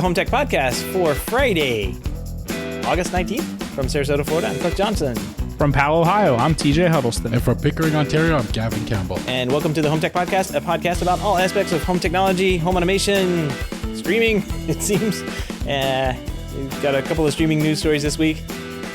HomeTech Podcast for Friday, August 19th. From Sarasota, Florida, I'm Cliff Johnson. From Powell, Ohio, I'm TJ Huddleston. And from Pickering, Ontario, I'm Gavin Campbell. And welcome to the HomeTech Podcast, a podcast about all aspects of home technology, home automation, streaming, it seems. We've got a couple of streaming news stories this week.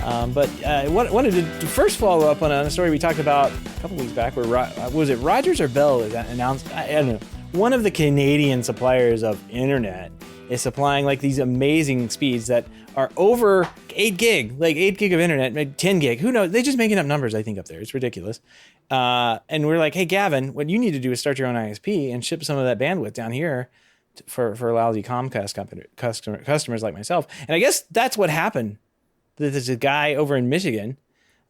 But I wanted to first follow up on a story we talked about a couple weeks back where, was it Rogers or Bell that announced, I don't know, one of the Canadian suppliers of internet is supplying like these amazing speeds that are over 8 gig, like 8 gig of internet, maybe 10 gig. Who knows? They're just making up numbers, I think, up there. It's ridiculous. And we're like, hey, Gavin, what you need to do is start your own ISP and ship some of that bandwidth down here for lousy Comcast customers like myself. And I guess that's what happened. There's a guy over in Michigan.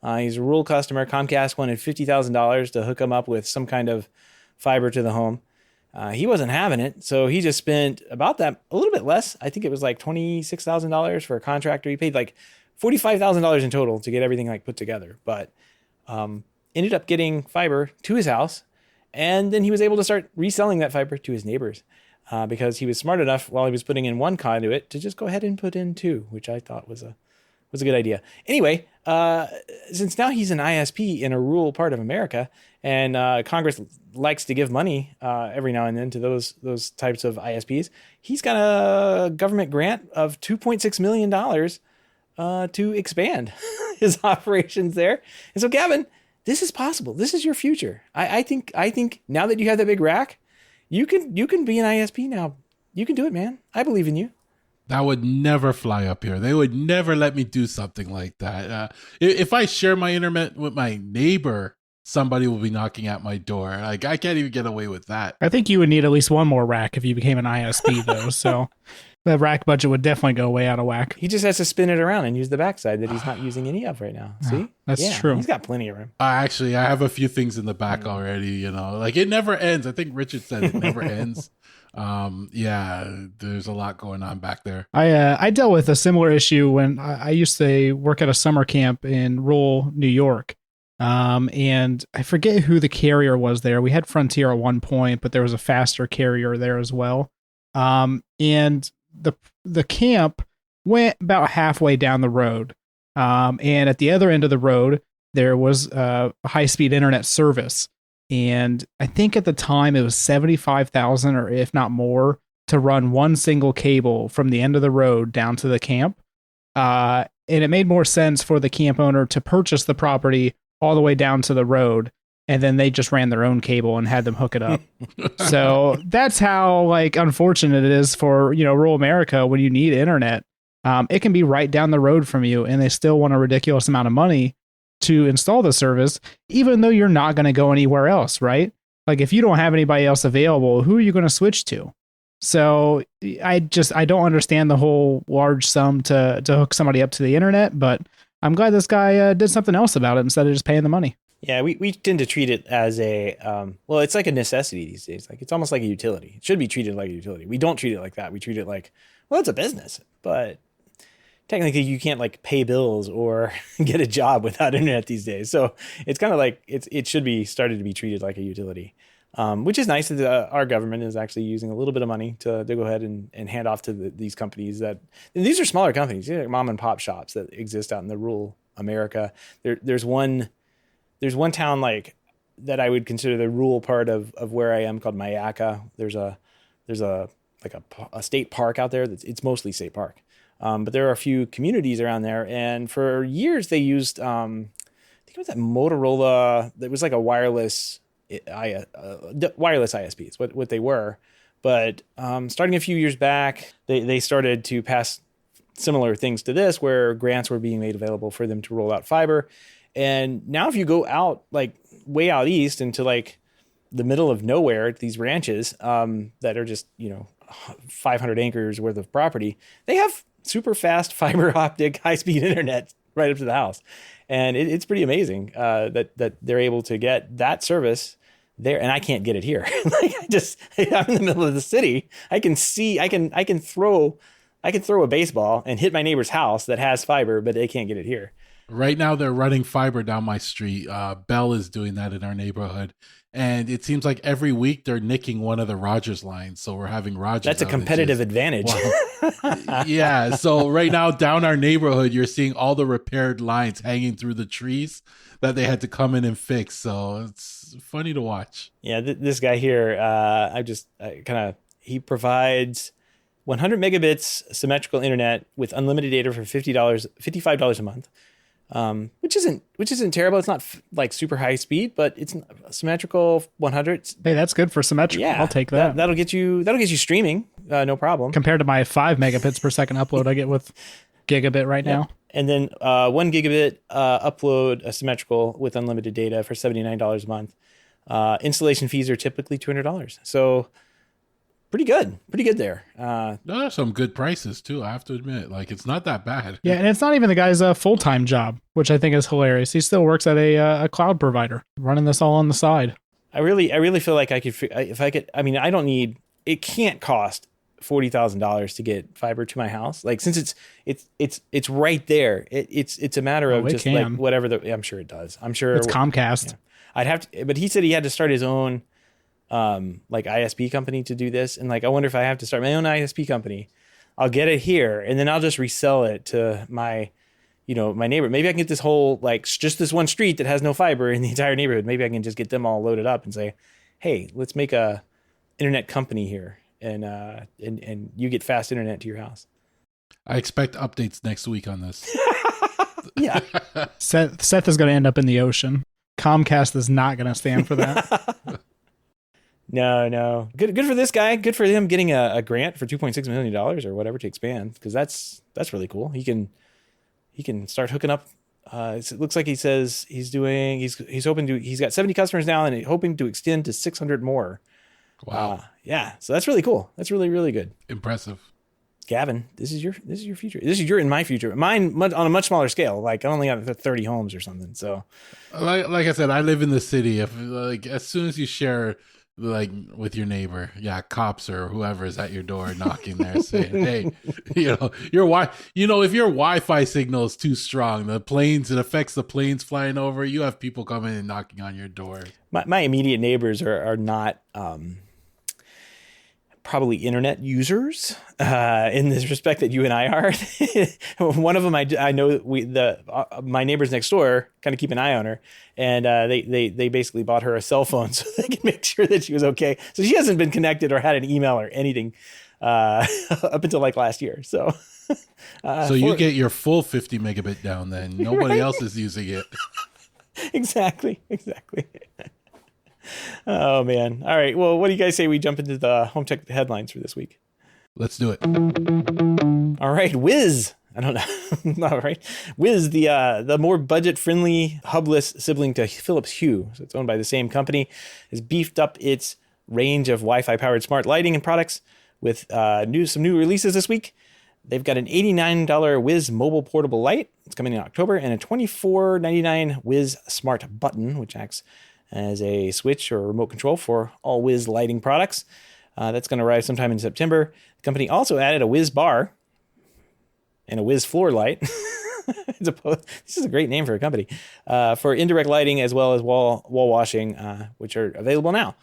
He's a rural customer. Comcast wanted $50,000 to hook him up with some kind of fiber to the home. He wasn't having it, so he just spent about that, a little bit less. I think it was like $26,000 for a contractor. He paid like $45,000 in total to get everything like put together, but ended up getting fiber to his house, and then he was able to start reselling that fiber to his neighbors because he was smart enough while he was putting in one conduit to just go ahead and put in two, which I thought was a good idea. Anyway, since now he's an ISP in a rural part of America, and Congress likes to give money every now and then to those types of ISPs, he's got a government grant of $2.6 million to expand his operations there. And so, Gavin, this is possible. This is your future. I think now that you have that big rack, you can be an ISP now. You can do it, man. I believe in you. That would never fly up here. They would never let me do something like that. If I share my internet with my neighbor, somebody will be knocking at my door. Like, I can't even get away with that. I think you would need at least one more rack if you became an ISP, though. So the rack budget would definitely go way out of whack. He just has to spin it around and use the backside that he's not using any of right now. See? That's true. He's got plenty of room. Actually, I have a few things in the back already, like it never ends. I think Richard said it never ends. There's a lot going on back there. I dealt with a similar issue when I used to work at a summer camp in rural New York. And I forget who the carrier was there. We had Frontier at one point, but there was a faster carrier there as well. And the camp went about halfway down the road. And at the other end of the road, there was a high-speed internet service. And I think at the time it was $75,000 or if not more to run one single cable from the end of the road down to the camp. And it made more sense for the camp owner to purchase the property all the way down to the road. And then they just ran their own cable and had them hook it up. So that's how unfortunate it is for, rural America when you need internet. It can be right down the road from you and they still want a ridiculous amount of money to install the service, even though you're not going to go anywhere else, right? Like if you don't have anybody else available, who are you going to switch to? So I don't understand the whole large sum to hook somebody up to the internet, but I'm glad this guy did something else about it instead of just paying the money. Yeah, we tend to treat it as it's like a necessity these days. Like it's almost like a utility. It should be treated like a utility. We don't treat it like that. We treat it like, well, it's a business, but technically you can't pay bills or get a job without internet these days. So it's kind of like it should be started to be treated like a utility, which is nice that our government is actually using a little bit of money to go ahead and hand off to these companies and these are smaller companies, like mom and pop shops that exist out in the rural America. There's one town that I would consider the rural part of where I am called Mayaca. There's a state park out there it's mostly state park. But there are a few communities around there, and for years they used, I think it was that Motorola. That was like a wireless ISP. It's what they were. But starting a few years back, they started to pass similar things to this, where grants were being made available for them to roll out fiber. And now, if you go out way out east into the middle of nowhere, these ranches that are just 500 acres worth of property, they have super fast fiber optic high-speed internet right up to the house. And it's pretty amazing that they're able to get that service there. And I can't get it here. I'm in the middle of the city. I can throw a baseball and hit my neighbor's house that has fiber, but they can't get it here. Right now, they're running fiber down my street. Bell is doing that in our neighborhood. And it seems like every week they're nicking one of the Rogers lines. So we're having Rogers. That's a competitive advantage. Wow. Yeah. So right now down our neighborhood, you're seeing all the repaired lines hanging through the trees that they had to come in and fix. So it's funny to watch. Yeah. This guy here, he provides 100 megabits symmetrical internet with unlimited data for $55 a month. Which isn't terrible. It's not like super high speed, but it's symmetrical 100. Hey, that's good for symmetrical. Yeah, I'll take that. That'll get you streaming, no problem. Compared to my 5 megabits per second upload I get with gigabit right now. And then 1 gigabit upload symmetrical with unlimited data for $79 a month. Installation fees are typically $200. So pretty good there. There are some good prices too, I have to admit. Like, it's not that bad. Yeah, and it's not even the guy's full-time job, which I think is hilarious. He still works at a cloud provider, running this all on the side. I really feel like I could, if I could. I mean, I don't need. It can't cost $40,000 to get fiber to my house. Like, since it's right there. It's a matter of just like whatever I'm sure it does. I'm sure it's Comcast. Yeah. I'd have to, but he said he had to start his own like ISP company to do this. And like, I wonder if I have to start my own ISP company. I'll get it here and then I'll just resell it to my neighbor. Maybe I can get this whole, like, just this one street that has no fiber in the entire neighborhood. Maybe I can just get them all loaded up and say, hey, let's make a internet company here. And you get fast internet to your house. I expect updates next week on this. Yeah. Seth is going to end up in the ocean. Comcast is not going to stand for that. No. Good for this guy. Good for him getting a grant for $2.6 million or whatever to expand, because that's really cool. He can start hooking up. It looks like he says he's hoping to. He's got 70 customers now and hoping to extend to 600 more. Wow. Yeah. So that's really cool. That's really, really good. Impressive. Gavin, this is your future. This is your and my future. Mine on a much smaller scale. Like, I only got 30 homes or something. So, like I said, I live in the city. If, like, as soon as you share, like, with your neighbor, cops or whoever is at your door knocking there saying, hey, if your Wi-Fi signal is too strong, it affects the planes flying over, you have people coming and knocking on your door. My immediate neighbors are not probably internet users in this respect that you and I are. One of them, I know my neighbors next door kind of keep an eye on her, and they basically bought her a cell phone so they can make sure that she was okay. So she hasn't been connected or had an email or anything up until like last year. So you get your full 50 megabit down then. Nobody else is using it. Exactly. Oh, man. All right. Well, what do you guys say we jump into the HomeTech headlines for this week? Let's do it. All right. Wiz. I don't know. All right. Wiz, the more budget-friendly hubless sibling to Philips Hue, so it's owned by the same company, has beefed up its range of Wi-Fi powered smart lighting and products with some new releases this week. They've got an $89 Wiz mobile portable light. It's coming in October, and a $24.99 Wiz smart button, which acts as a switch or remote control for all Wiz lighting products. That's going to arrive sometime in September. The company also added a Wiz bar and a Wiz floor light. This is a great name for a company, for indirect lighting as well as wall washing, which are available now.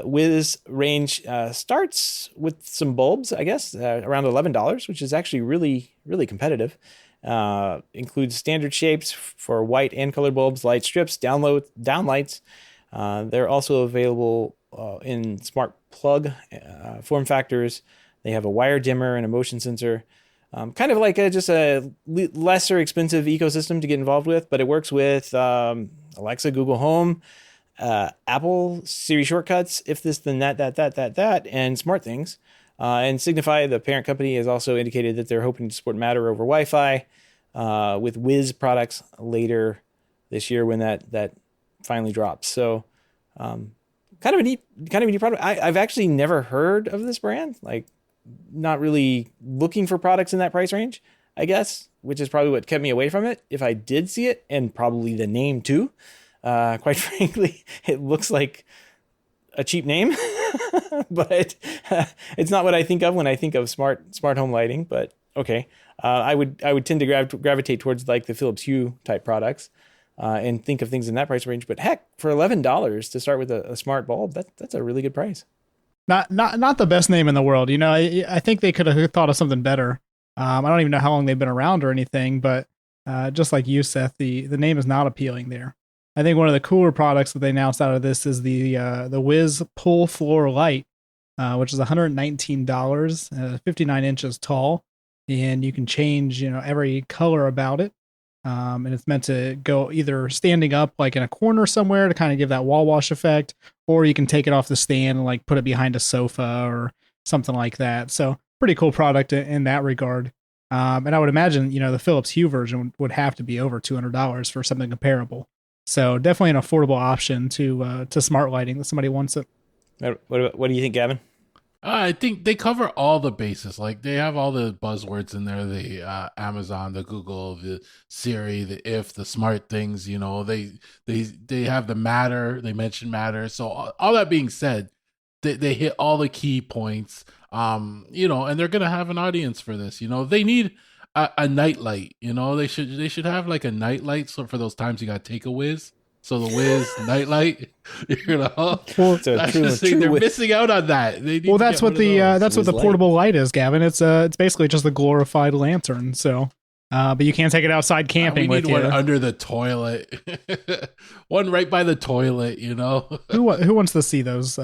Wiz range starts with some bulbs, I guess, around $11, which is actually really, really competitive. Includes standard shapes for white and colored bulbs, light strips, down lights. They're also available in smart plug form factors. They have a wire dimmer and a motion sensor. Kind of like just a lesser expensive ecosystem to get involved with, but it works with Alexa, Google Home, Apple, Siri shortcuts, if this, then that, and SmartThings. And Signify, the parent company, has also indicated that they're hoping to support Matter over Wi-Fi with Wiz products later this year when that finally drops. So kind of a neat product. I've actually never heard of this brand. Like, not really looking for products in that price range, I guess, which is probably what kept me away from it. If I did see it, and probably the name too, quite frankly, it looks like a cheap name, but it's not what I think of when I think of smart home lighting. But okay, I would tend to gravitate towards like the Philips Hue type products, and think of things in that price range. But heck, for $11 to start with a smart bulb, that's a really good price. Not the best name in the world. I think they could have thought of something better. I don't even know how long they've been around or anything, but just like you, Seth, the name is not appealing there. I think one of the cooler products that they announced out of this is the Wiz Pull Floor Light, which is $119, 59 inches tall, and you can change every color about it. And it's meant to go either standing up like in a corner somewhere to kind of give that wall wash effect, or you can take it off the stand and like put it behind a sofa or something like that. So pretty cool product in that regard. And I would imagine, the Philips Hue version would have to be over $200 for something comparable. So definitely an affordable option to smart lighting that somebody wants it. What do you think, Gavin? I think they cover all the bases. Like they have all the buzzwords in there: the Amazon, the Google, the Siri, the smart things. They have the Matter. They mention Matter. So all that being said, they hit all the key points. And they're gonna have an audience for this. They need a night light. They should have like a night light. So for those times you got to take a whiz. So the Wiz nightlight, Well, they're missing out on that. That's what the portable light is, Gavin. It's basically just a glorified lantern. So, but you can't take it outside camping with you. We need one under the toilet, one right by the toilet. Who wants to see those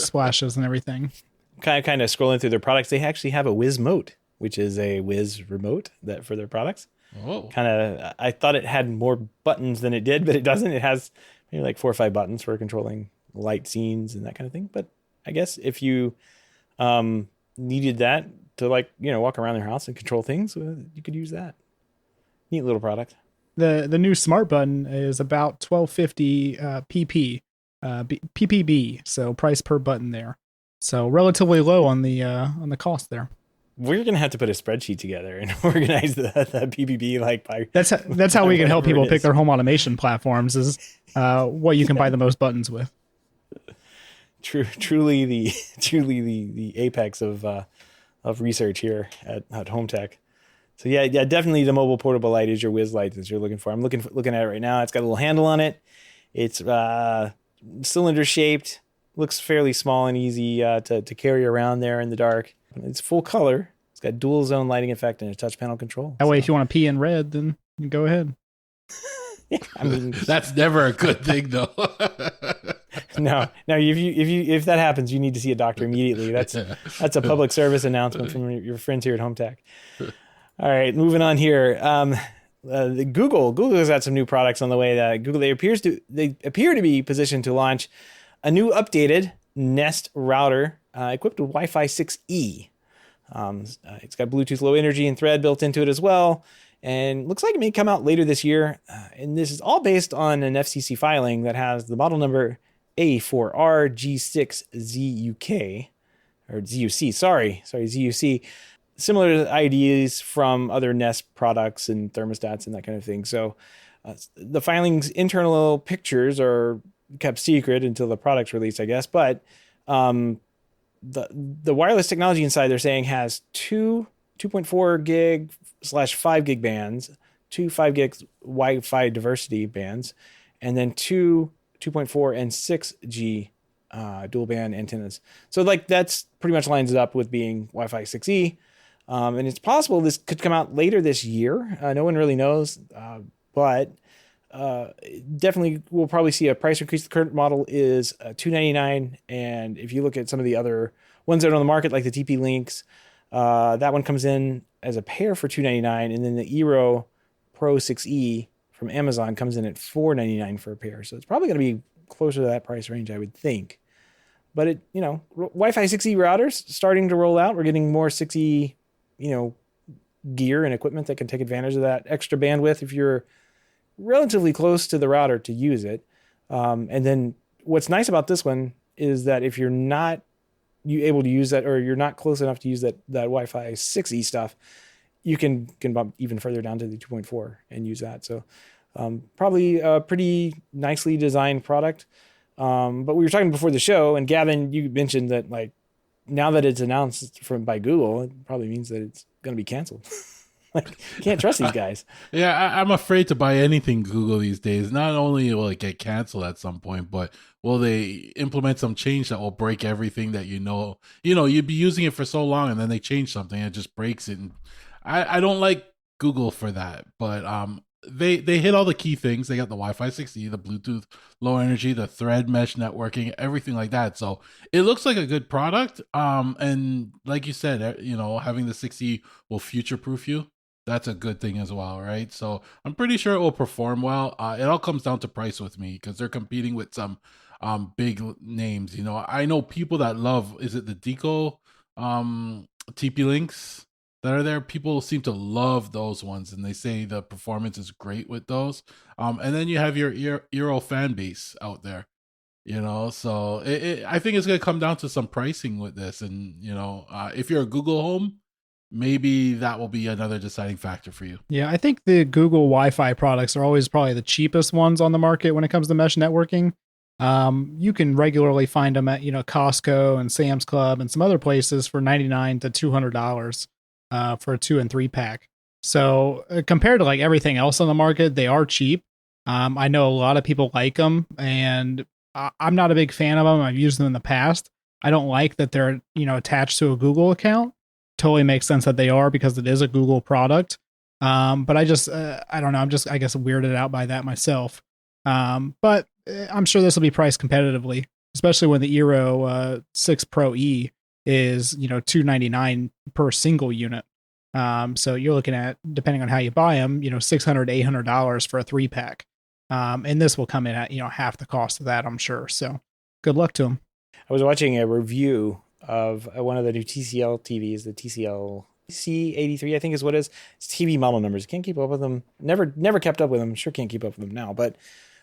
splashes and everything? Kind of scrolling through their products, they actually have a Wiz Mote, which is a Wiz remote that for their products. Oh. I thought it had more buttons than it did, but it doesn't. It has maybe like 4 or 5 buttons for controlling light scenes and that kind of thing. But I guess if you needed that to walk around your house and control things, you could use that. Neat little product. The new smart button is about $12.50 ppb, so price per button there. So relatively low on the cost there. We're gonna have to put a spreadsheet together and organize the PPB by. That's how we can help people pick their home automation platforms. Is what you can buy the most buttons with. Truly the apex of research here at HomeTech. So yeah, definitely the mobile portable light is your Wiz light that you're looking for. I'm looking at it right now. It's got a little handle on it. It's cylinder shaped. Looks fairly small and easy to carry around there in the dark. It's full color. It's got dual zone lighting effect and a touch panel control. That way, if you want to pee in red, then you go ahead. That's never a good thing, though. No. If that happens, you need to see a doctor immediately. That's a public service announcement from your friends here at HomeTech. All right, moving on here. Google has got some new products on the way. That Google they appear to be positioned to launch a new updated Nest router equipped with Wi-Fi 6E. It's got Bluetooth Low Energy and Thread built into it as well, and looks like it may come out later this year. And this is all based on an FCC filing that has the model number A4RG6ZUK, or ZUC. Sorry, ZUC. Similar to IDs from other Nest products and thermostats and that kind of thing. So the filing's internal pictures are kept secret until the product's released, I guess. But the wireless technology inside, they're saying, has two 2.4 gig / 5 gig bands, 2 5 gig Wi-Fi diversity bands, and then 2 2.4 and 6G dual band antennas. So that's pretty much lines it up with being Wi-Fi 6E. And it's possible this could come out later this year. No one really knows, but definitely we'll probably see a price increase. The current model is $299, and if you look at some of the other ones that are on the market, like the TP Links, that one comes in as a pair for $299, and then the Eero Pro 6E from Amazon comes in at $499 for a pair. So it's probably going to be closer to that price range, I would think. But Wi-Fi 6E routers starting to roll out. We're getting more 6E, gear and equipment that can take advantage of that extra bandwidth if you're relatively close to the router to use it. And then what's nice about this one is that if you're not able to use that, or you're not close enough to use that Wi-Fi 6E stuff, you can bump even further down to the 2.4 and use that. So probably a pretty nicely designed product. But we were talking before the show, and Gavin, you mentioned that now that it's announced by Google, it probably means that it's going to be canceled. Like, can't trust these guys. Yeah, I'm afraid to buy anything Google these days. Not only will it get canceled at some point, but will they implement some change that will break everything that you'd be using it for so long, and then they change something and it just breaks it. And I don't like Google for that, but they hit all the key things. They got the Wi-Fi 6E, the Bluetooth low energy, the thread mesh networking, everything like that. So it looks like a good product. And like you said, having the 6E will future proof you. That's a good thing as well, right? So I'm pretty sure it will perform well. It all comes down to price with me because they're competing with some big names. I know people that love, is it the Deco TP Links that are there? People seem to love those ones, and they say the performance is great with those. And then you have your Euro fan base out there. So I think it's going to come down to some pricing with this. And, if you're a Google Home, maybe that will be another deciding factor for you. Yeah, I think the Google Wi-Fi products are always probably the cheapest ones on the market when it comes to mesh networking. You can regularly find them at, Costco and Sam's Club and some other places for $99 to $200 for a 2 and 3 pack. So compared to like everything else on the market, they are cheap. I know a lot of people like them, and I'm not a big fan of them. I've used them in the past. I don't like that they're, attached to a Google account. Totally makes sense that they are because it is a Google product. But I just, I don't know. I'm just, I guess, weirded out by that myself. But I'm sure this will be priced competitively, especially when the Eero 6 Pro E is, $299 per single unit. So you're looking at, depending on how you buy them, $600 to $800 for a 3 pack. And this will come in at, half the cost of that, I'm sure. So good luck to them. I was watching a review of one of the new TCL TVs, the TCL C83, I think is what it is. It's TV model numbers. Can't keep up with them. Never kept up with them. Sure can't keep up with them now. But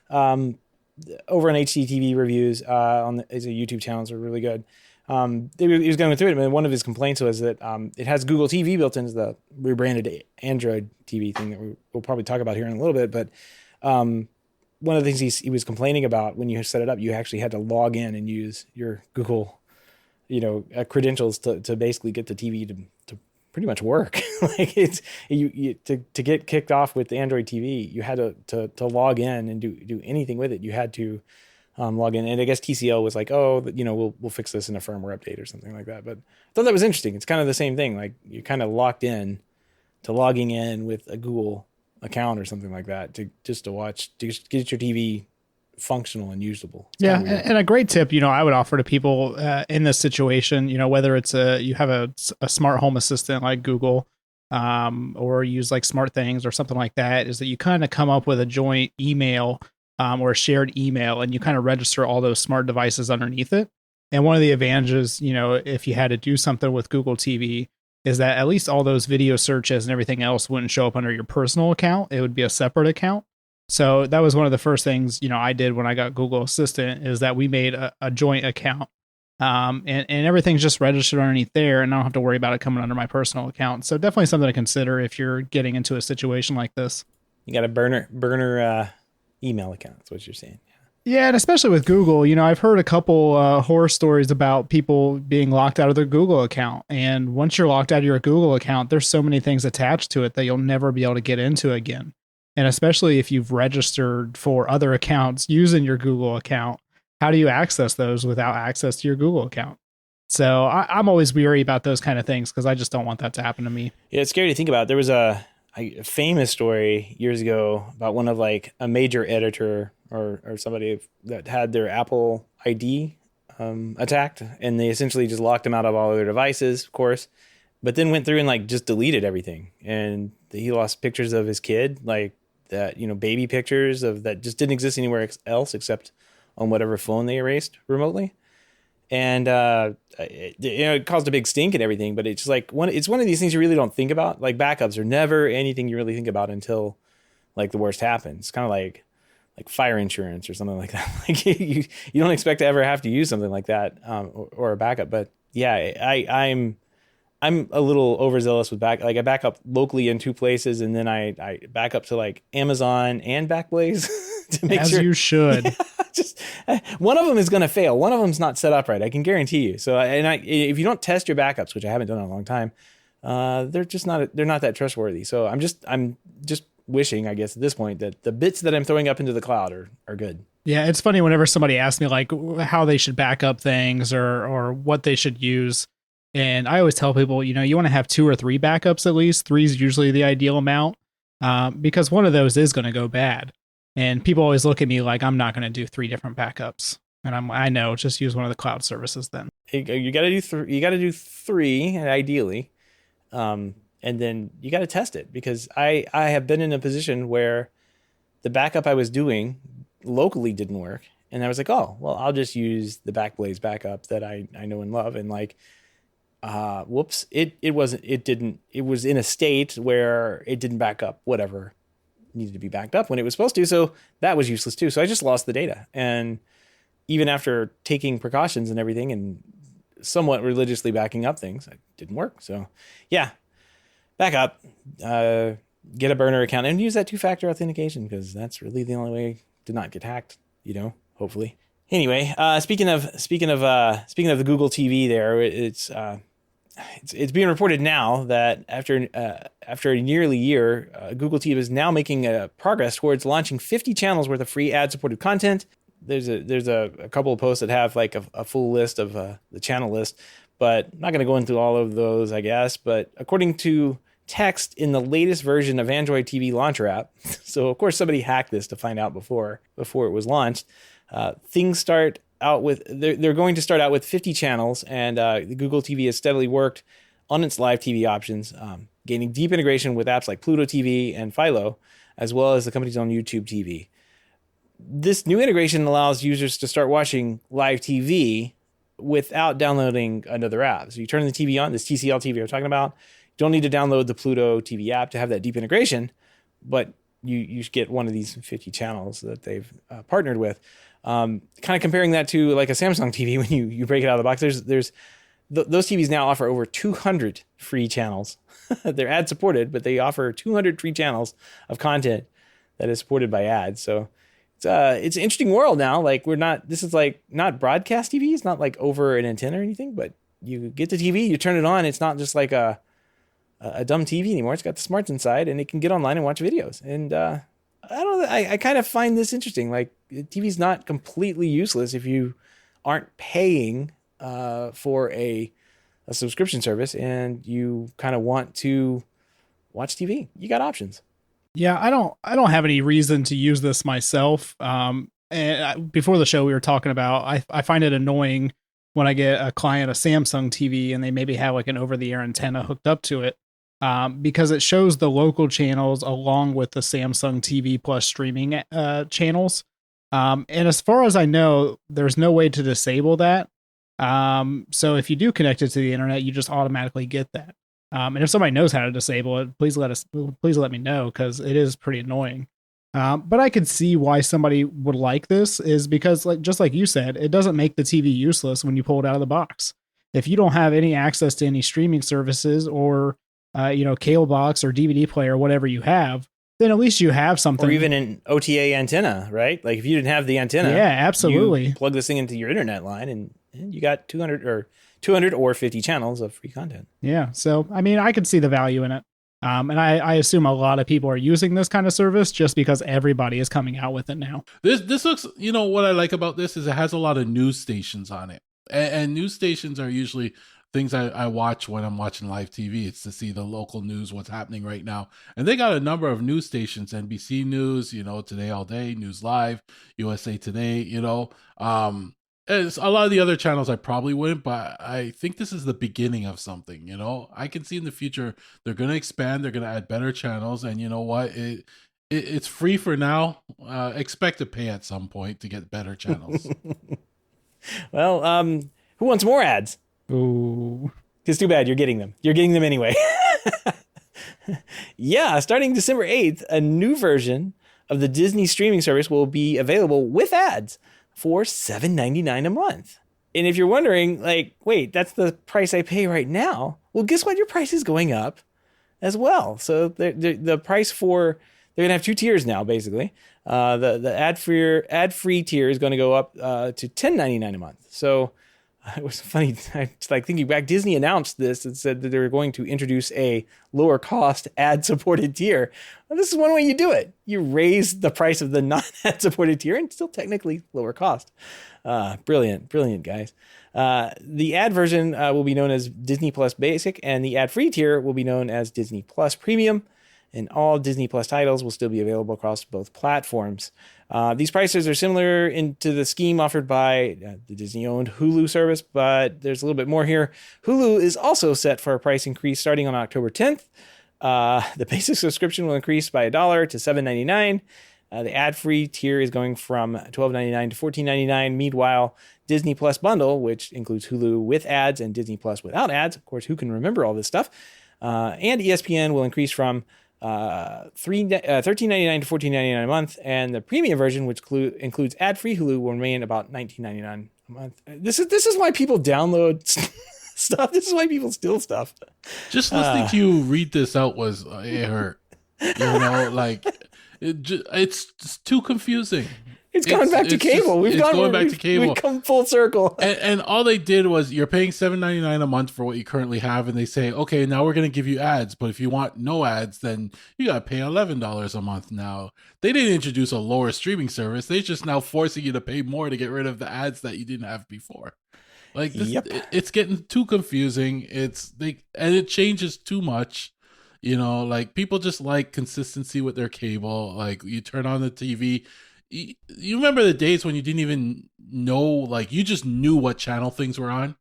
over on HDTV reviews his YouTube channels are really good. He was going through it, and one of his complaints was that it has Google TV built into the rebranded Android TV thing that we'll probably talk about here in a little bit. But one of the things he was complaining about, when you set it up, you actually had to log in and use your Google credentials to basically get the TV to pretty much work. Like it's to get kicked off with the Android TV, you had to log in and do anything with it. You had to log in, and I guess TCL was like, oh, we'll fix this in a firmware update or something like that. But I thought that was interesting. It's kind of the same thing. Like you're kind of locked in to logging in with a Google account or something like that to get your TV functional and usable. It's yeah, and a great tip, I would offer to people in this situation, whether it's you have a smart home assistant like Google, or use like Smart Things or something like that, is that you kind of come up with a joint email or a shared email, and you kind of register all those smart devices underneath it. And one of the advantages, if you had to do something with Google TV, is that at least all those video searches and everything else wouldn't show up under your personal account. It would be a separate account. So that was one of the first things, I did when I got Google Assistant, is that we made a joint account. And everything's just registered underneath there, and I don't have to worry about it coming under my personal account. So definitely something to consider if you're getting into a situation like this. You got a burner email account. That's what you're saying. Yeah, and especially with Google, I've heard a couple horror stories about people being locked out of their Google account. And once you're locked out of your Google account, there's so many things attached to it that you'll never be able to get into again. And especially if you've registered for other accounts using your Google account, how do you access those without access to your Google account? So I'm always weary about those kind of things because I just don't want that to happen to me. Yeah, it's scary to think about. There was a famous story years ago about one of like a major editor or somebody that had their Apple ID attacked, and they essentially just locked them out of all their devices, of course, but then went through and like just deleted everything. And he lost pictures of his kid, like that, baby pictures of that just didn't exist anywhere else except on whatever phone they erased remotely. And it caused a big stink and everything, but it's like it's one of these things you really don't think about. Like backups are never anything you really think about until like the worst happens. It's kind of like fire insurance or something like that. Like you don't expect to ever have to use something like that or a backup. But yeah, I'm a little overzealous with I back up locally in 2 places, and then I back up to like Amazon and Backblaze to make sure. As you should. Yeah, just one of them is going to fail. One of them's not set up right. I can guarantee you. So, if you don't test your backups, which I haven't done in a long time, they're not that trustworthy. So I'm just wishing, I guess, at this point that the bits that I'm throwing up into the cloud are good. Yeah, it's funny whenever somebody asks me like how they should back up things or what they should use. And I always tell people, you want to have 2 or 3 backups at least. 3 is usually the ideal amount, because one of those is going to go bad. And people always look at me like I'm not going to do 3 different backups. And I know, just use one of the cloud services then. You got to do you got to do 3 ideally, and then you got to test it, because I have been in a position where the backup I was doing locally didn't work, and I was like, oh well, I'll just use the Backblaze backup that I know and love, and like, whoops, it was in a state where it didn't back up whatever needed to be backed up when it was supposed to, so that was useless too. So I just lost the data, and even after taking precautions and everything and somewhat religiously backing up things, it didn't work. So yeah, back up, get a burner account and use that 2-factor authentication, because that's really the only way to not get hacked, hopefully. Anyway, speaking of the Google TV there, it's being reported now that after a nearly year, Google TV is now making progress towards launching 50 channels worth of free ad-supported content. There's a couple of posts that have like a full list of the channel list, but I'm not going to go into all of those, I guess. But according to text in the latest version of Android TV Launcher app, so of course somebody hacked this to find out before it was launched. Things start out with they're going to start out with 50 channels, and the Google TV has steadily worked on its live TV options, gaining deep integration with apps like Pluto TV and Philo, as well as the company's own YouTube TV. This new integration allows users to start watching live TV without downloading another app. So you turn the TV on, this TCL TV I'm talking about. You don't need to download the Pluto TV app to have that deep integration, but you get one of these 50 channels that they've partnered with. Kind of comparing that to like a Samsung TV when you break it out of the box. Those TVs now offer over 200 free channels. They're ad supported, but they offer 200 free channels of content that is supported by ads. So it's an interesting world now. Like this is like not broadcast TV. It's not like over an antenna or anything, but you get the TV, you turn it on. It's not just like a dumb TV anymore. It's got the smarts inside, and it can get online and watch videos. And I don't know. I kind of find this interesting. Like, TV's not completely useless if you aren't paying for a subscription service and you kind of want to watch TV. You got options. Yeah, I don't have any reason to use this myself. Before the show, we were talking about I find it annoying when I get a client a Samsung TV and they maybe have like an over-the-air antenna hooked up to it, because it shows the local channels along with the Samsung TV Plus streaming channels. And as far as I know, there's no way to disable that. So if you do connect it to the internet, you just automatically get that. And if somebody knows how to disable it, please let me know, because it is pretty annoying. But I could see why somebody would like this, is because, just like you said, it doesn't make the TV useless when you pull it out of the box. If you don't have any access to any streaming services or cable box or DVD player, whatever you have, then at least you have something. Or even an OTA antenna, right? Like if you didn't have the antenna, yeah, absolutely, you plug this thing into your internet line and you got 200 or 50 channels of free content. Yeah. So, I mean, I could see the value in it. And I assume a lot of people are using this kind of service just because everybody is coming out with it now. This looks, what I like about this is it has a lot of news stations on it. And news stations are usually things I watch when I'm watching live TV. It's to see the local news, what's happening right now. And they got a number of news stations: NBC News, Today All Day, News Live, USA Today, It's a lot of the other channels I probably wouldn't, but I think this is the beginning of something. I can see in the future they're going to expand, they're going to add better channels, and you know what? It's free for now. Expect to pay at some point to get better channels. Well, who wants more ads? Ooh, it's too bad you're getting them. You're getting them anyway. Yeah, starting December 8th, a new version of the Disney streaming service will be available with ads for $7.99 a month. And if you're wondering, like, wait, that's the price I pay right now. Well, guess what? Your price is going up as well. So the price they're going to have 2 tiers now, basically. The ad-free tier is going to go up to $10.99 a month. So It was funny. It's like thinking back, Disney announced this and said that they were going to introduce a lower cost ad supported tier. Well, this is one way you do it. You raise the price of the non ad supported tier and still technically lower cost. Brilliant, guys. The ad version will be known as Disney Plus Basic, and the ad free tier will be known as Disney Plus Premium. And all Disney Plus titles will still be available across both platforms. These prices are similar to the scheme offered by the Disney-owned Hulu service, but there's a little bit more here. Hulu is also set for a price increase starting on October 10th. The basic subscription will increase by $1 to $7.99. The ad-free tier is going from $12.99 to $14.99. Meanwhile, Disney Plus Bundle, which includes Hulu with ads and Disney Plus without ads, of course, who can remember all this stuff, and ESPN will increase from $13.99 to $14.99 a month, and the premium version, which includes ad-free Hulu, will remain about $19.99 a month. This is why people download stuff. This is why people steal stuff. Just listening to you read this out it hurt. Like it's too confusing. It's going back to cable. We've come full circle. And all they did was you're paying $7.99 a month for what you currently have, and they say, okay, now we're going to give you ads, but if you want no ads, then you got to pay $11 a month now. They didn't introduce a lower streaming service. They're just now forcing you to pay more to get rid of the ads that you didn't have before. Like this, it's getting too confusing. And it changes too much. Like people just like consistency with their cable. Like you turn on the TV. You remember the days when you didn't even know, like you just knew what channel things were on.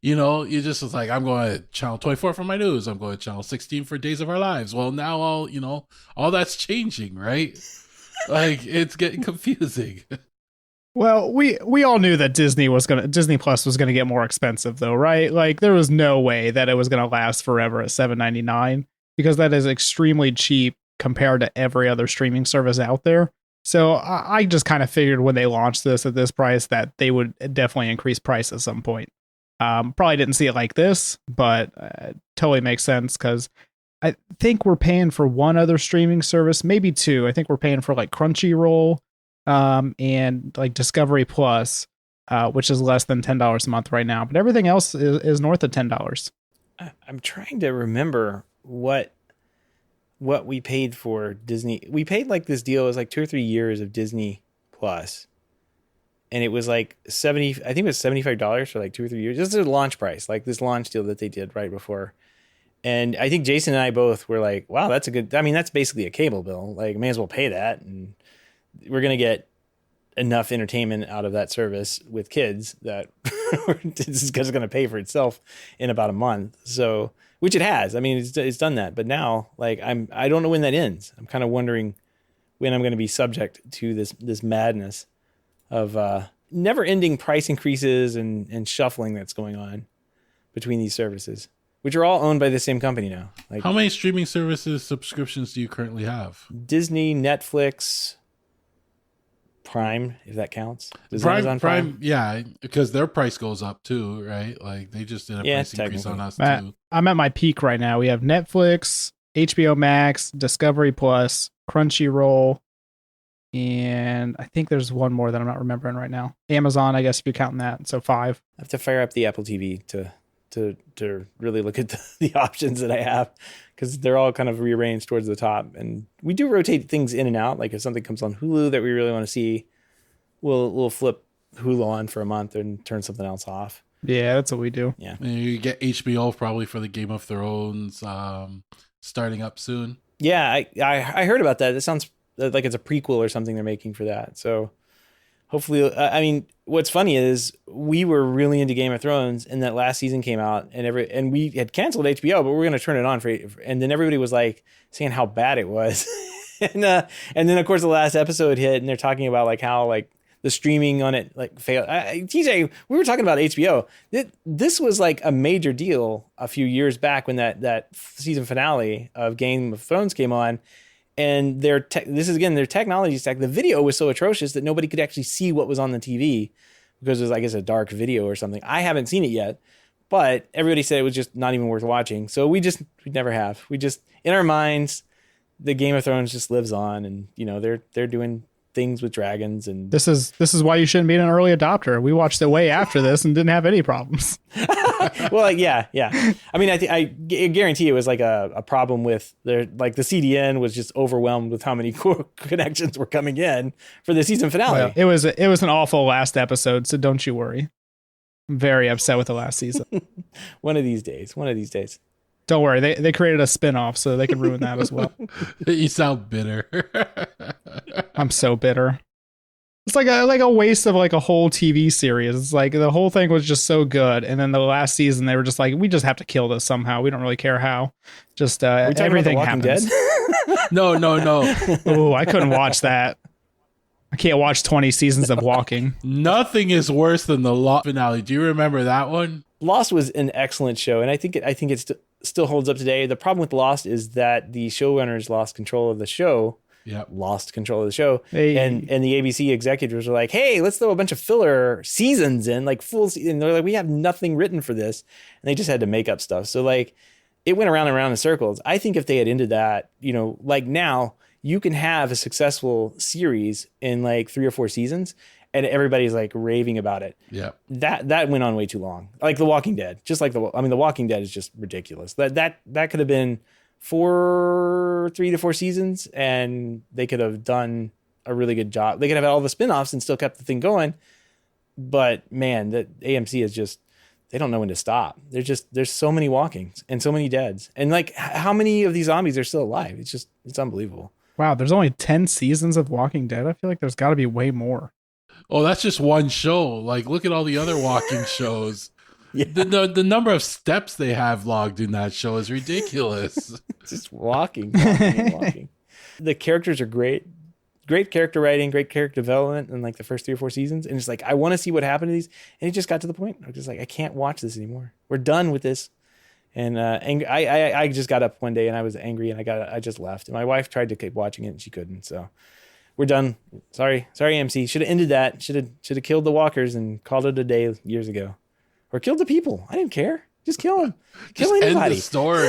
You just was like, I'm going to channel 24 for my news. I'm going to channel 16 for Days of Our Lives. Well, now all that's changing, right? Like it's getting confusing. Well, we all knew that Disney Plus was gonna get more expensive though, right? Like there was no way that it was gonna last forever at $7.99 because that is extremely cheap compared to every other streaming service out there. So I just kind of figured when they launched this at this price that they would definitely increase price at some point. Probably didn't see it like this, but totally makes sense because I think we're paying for one other streaming service, maybe two. I think we're paying for like Crunchyroll and like Discovery Plus, which is less than $10 a month right now. But everything else is north of $10. I'm trying to remember what we paid for Disney. We paid like this deal. It was like 2 or 3 years of Disney Plus. And it was like I think it was $75 for like 2 or 3 years. This is a launch price, like this launch deal that they did right before. And I think Jason and I both were like, wow, that's that's basically a cable bill. Like may as well pay that. And we're going to get enough entertainment out of that service with kids that this is going to pay for itself in about a month. So, which it has. I mean, it's done that. But now, like, I don't know when that ends. I'm kind of wondering when I'm going to be subject to this madness of never-ending price increases and shuffling that's going on between these services, which are all owned by the same company now. Like, how many streaming services subscriptions do you currently have? Disney, Netflix, Prime, if that counts. Does Prime, yeah, because their price goes up too, right? Like they just did a price increase on us too. I'm at my peak right now. We have Netflix, HBO Max, Discovery Plus, Crunchyroll, and I think there's one more that I'm not remembering right now. Amazon, I guess if you're counting that. So 5. I have to fire up the Apple TV to really look at the options that I have, because they're all kind of rearranged towards the top, and we do rotate things in and out. Like if something comes on Hulu that we really want to see, we'll flip Hulu on for a month and turn something else off. Yeah, that's what we do. Yeah, and you get HBO probably for the Game of Thrones starting up soon. Yeah, I heard about that. It sounds like it's a prequel or something they're making for that. So hopefully, I mean, what's funny is we were really into Game of Thrones, and that last season came out, and we had canceled HBO, but we were going to turn it on and then everybody was like saying how bad it was, and then of course the last episode hit, and they're talking about like how like the streaming on it like failed. TJ, we were talking about HBO. This was like a major deal a few years back when that season finale of Game of Thrones came on. And their technology stack, the video was so atrocious that nobody could actually see what was on the TV because it was, I guess, a dark video or something. I haven't seen it yet, but everybody said it was just not even worth watching. So we never have. We just, in our minds, the Game of Thrones just lives on, and they're doing things with dragons. And this is why you shouldn't be an early adopter. We watched it way after this and didn't have any problems. Well, yeah. I mean, I guarantee it was like a problem with their, like the CDN was just overwhelmed with how many connections were coming in for the season finale. Well, it was an awful last episode, so don't you worry. I'm very upset with the last season. One of these days. Don't worry. They created a spinoff, so they can ruin that as well. You sound bitter. I'm so bitter. It's like a waste of like a whole TV series. It's like the whole thing was just so good, and then the last season they were just like, we just have to kill this somehow. We don't really care how. Just everything happens. No. Oh, I couldn't watch that. I can't watch 20 seasons of Walking. Nothing is worse than the Lost finale. Do you remember that one? Lost was an excellent show, and I think it still holds up today. The problem with Lost is that the showrunners lost control of the show. Yep. Lost control of the show. Hey. And the ABC executives were like, hey, let's throw a bunch of filler seasons in, like full season. They're like, we have nothing written for this. And they just had to make up stuff. So like it went around and around in circles. I think if they had ended that, like now you can have a successful series in like 3 or 4 seasons and everybody's like raving about it. Yeah. That went on way too long. Like The Walking Dead, The Walking Dead is just ridiculous. That could have been 3 to 4 seasons and they could have done a really good job. They could have had all the spinoffs and still kept the thing going. But man, the AMC is just, they don't know when to stop. There's so many walkings and so many deads. And like how many of these zombies are still alive? It's unbelievable. Wow, there's only 10 seasons of Walking Dead. I feel like there's got to be way more. Oh, that's just one show. Like, look at all the other walking shows. Yeah. The number of steps they have logged in that show is ridiculous. Just walking. The characters are great. Great character writing, great character development in like the first 3 or 4 seasons. And it's like, I want to see what happened to these. And it just got to the point. I'm just like, I can't watch this anymore. We're done with this. And I just got up one day and I was angry and I just left. And my wife tried to keep watching it and she couldn't. So we're done. Sorry, AMC. Should have ended that. Should have killed the walkers and called it a day years ago. Or killed the people. I didn't care. Just kill them. Kill just anybody. End the story.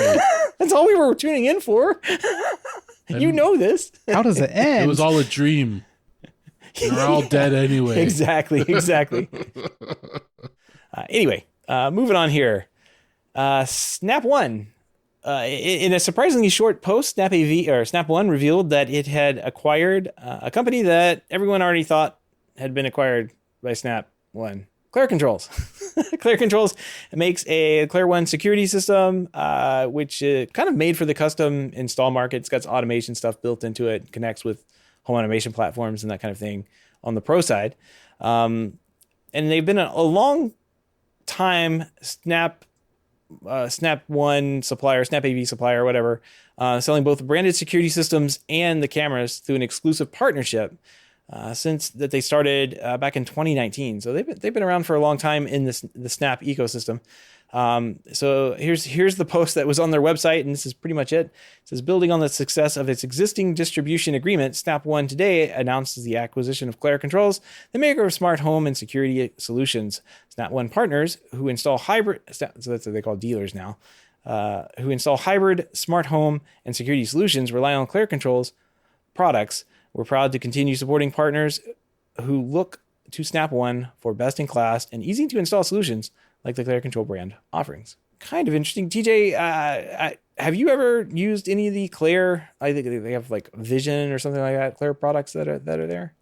That's all we were tuning in for. You know this. How does it end? It was all a dream. They're all dead anyway. Exactly. Anyway, moving on here. Snap One. In a surprisingly short post, Snap One revealed that it had acquired a company that everyone already thought had been acquired by Snap One. Claire Controls. Claire Controls makes a Claire One security system, which kind of made for the custom install market. It's got automation stuff built into it, connects with home automation platforms and that kind of thing on the pro side. And they've been a long time Snap One supplier, Snap AV supplier, whatever, selling both branded security systems and the cameras through an exclusive partnership. Since that they started back in 2019, so they've been around for a long time in the Snap ecosystem. So here's the post that was on their website, and this is pretty much it. It says, building on the success of its existing distribution agreement, Snap One today announces the acquisition of Claire Controls, the maker of smart home and security solutions. Snap One partners who install hybrid, so that's what they call dealers now, who install hybrid smart home and security solutions rely on Claire Controls products. We're proud to continue supporting partners who look to Snap One for best-in-class and easy-to-install solutions like the Claire Control brand offerings. Kind of interesting. TJ, have you ever used any of the Claire? I think they have like Vision or something like that. Claire products that are there.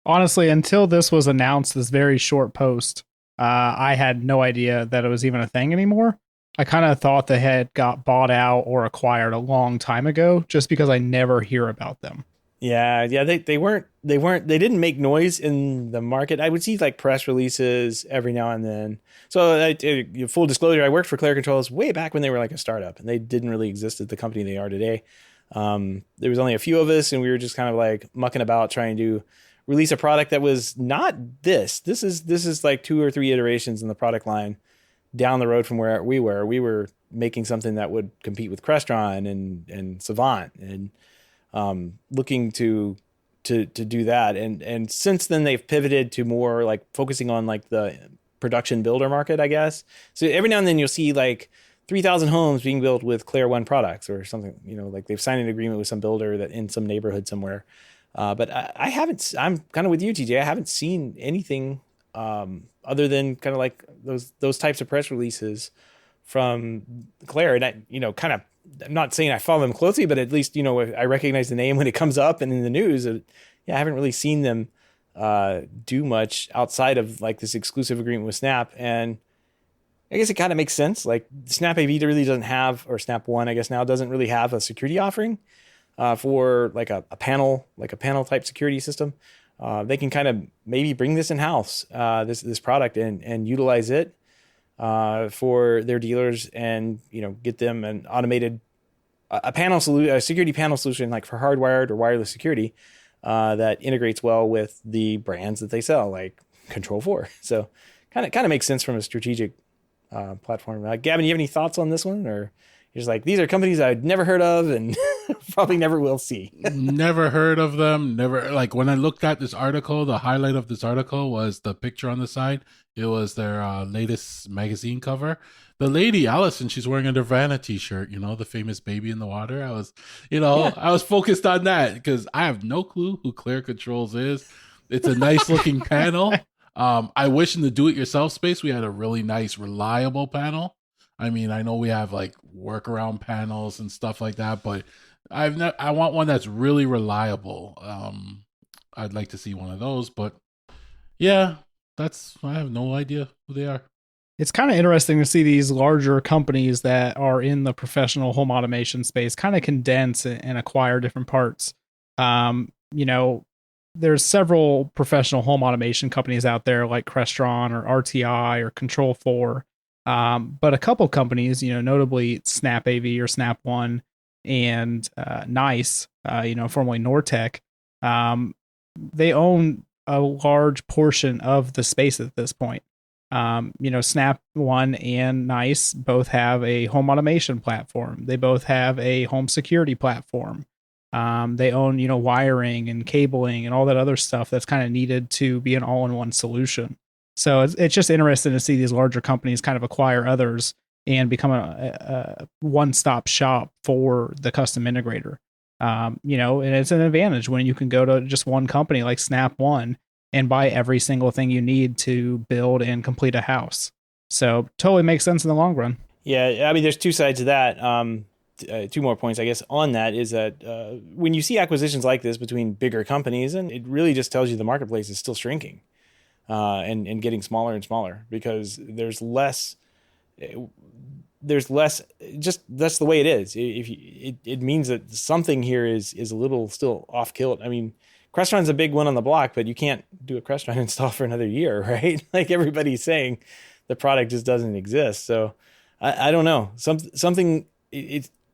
Honestly, until this was announced, this very short post, I had no idea that it was even a thing anymore. I kind of thought they had got bought out or acquired a long time ago, just because I never hear about them. Yeah. They didn't make noise in the market. I would see like press releases every now and then. So full disclosure, I worked for Claire Controls way back when they were like a startup and they didn't really exist as the company they are today. There was only a few of us and we were just kind of like mucking about trying to release a product that was not this. This is like 2 or 3 iterations in the product line down the road from where we were. We were making something that would compete with Crestron and Savant and looking to do that. And since then they've pivoted to more like focusing on like the production builder market, I guess. So every now and then you'll see like 3,000 homes being built with Claire One products or something, like they've signed an agreement with some builder that in some neighborhood somewhere. But I haven't. I'm kind of with you, TJ. I haven't seen anything other than kind of like those types of press releases from Claire. And I, kind of, I'm not saying I follow them closely, but at least I recognize the name when it comes up and in the news. Yeah, I haven't really seen them do much outside of like this exclusive agreement with Snap. And I guess it kind of makes sense. Like Snap AV really doesn't have, or Snap One, I guess now doesn't really have a security offering for like a panel type security system. They can kind of maybe bring this in house, this product, and utilize it for their dealers, and get them an automated a security panel solution like for hardwired or wireless security that integrates well with the brands that they sell, like Control 4. So kind of makes sense from a strategic platform. Gavin, you have any thoughts on this one, or you're just like, these are companies I'd never heard of and probably never will see? Never heard of them. Never, like, when I looked at this article, the highlight of this article was the picture on the side. It was their latest magazine cover. The lady, Allison, she's wearing a Nirvana t-shirt, the famous Baby in the Water. I was, I was focused on that because I have no clue who Clear Controls is. It's a nice looking panel. I wish in the do-it-yourself space we had a really nice, reliable panel. I mean, I know we have like workaround panels and stuff like that, but I want one that's really reliable. I'd like to see one of those, but yeah, I have no idea who they are. It's kind of interesting to see these larger companies that are in the professional home automation space kind of condense and acquire different parts. There's several professional home automation companies out there like Crestron or RTI or Control 4. But a couple companies, notably Snap AV or Snap One and Nice, formerly Nortech, they own a large portion of the space at this point. Snap One and Nice both have a home automation platform. They both have a home security platform. They own, wiring and cabling and all that other stuff that's kind of needed to be an all-in-one solution. So it's just interesting to see these larger companies kind of acquire others and become a one-stop shop for the custom integrator. And it's an advantage when you can go to just one company like Snap One and buy every single thing you need to build and complete a house. So totally makes sense in the long run. Yeah, I mean, there's two sides to that. Two more points, I guess, on that is that when you see acquisitions like this between bigger companies, and it really just tells you the marketplace is still shrinking and getting smaller and smaller because there's less. Just that's the way it is. It means that something here is a little still off kilt. I mean, Crestron's a big one on the block, but you can't do a Crestron install for another year, right? Like everybody's saying, the product just doesn't exist. So I don't know.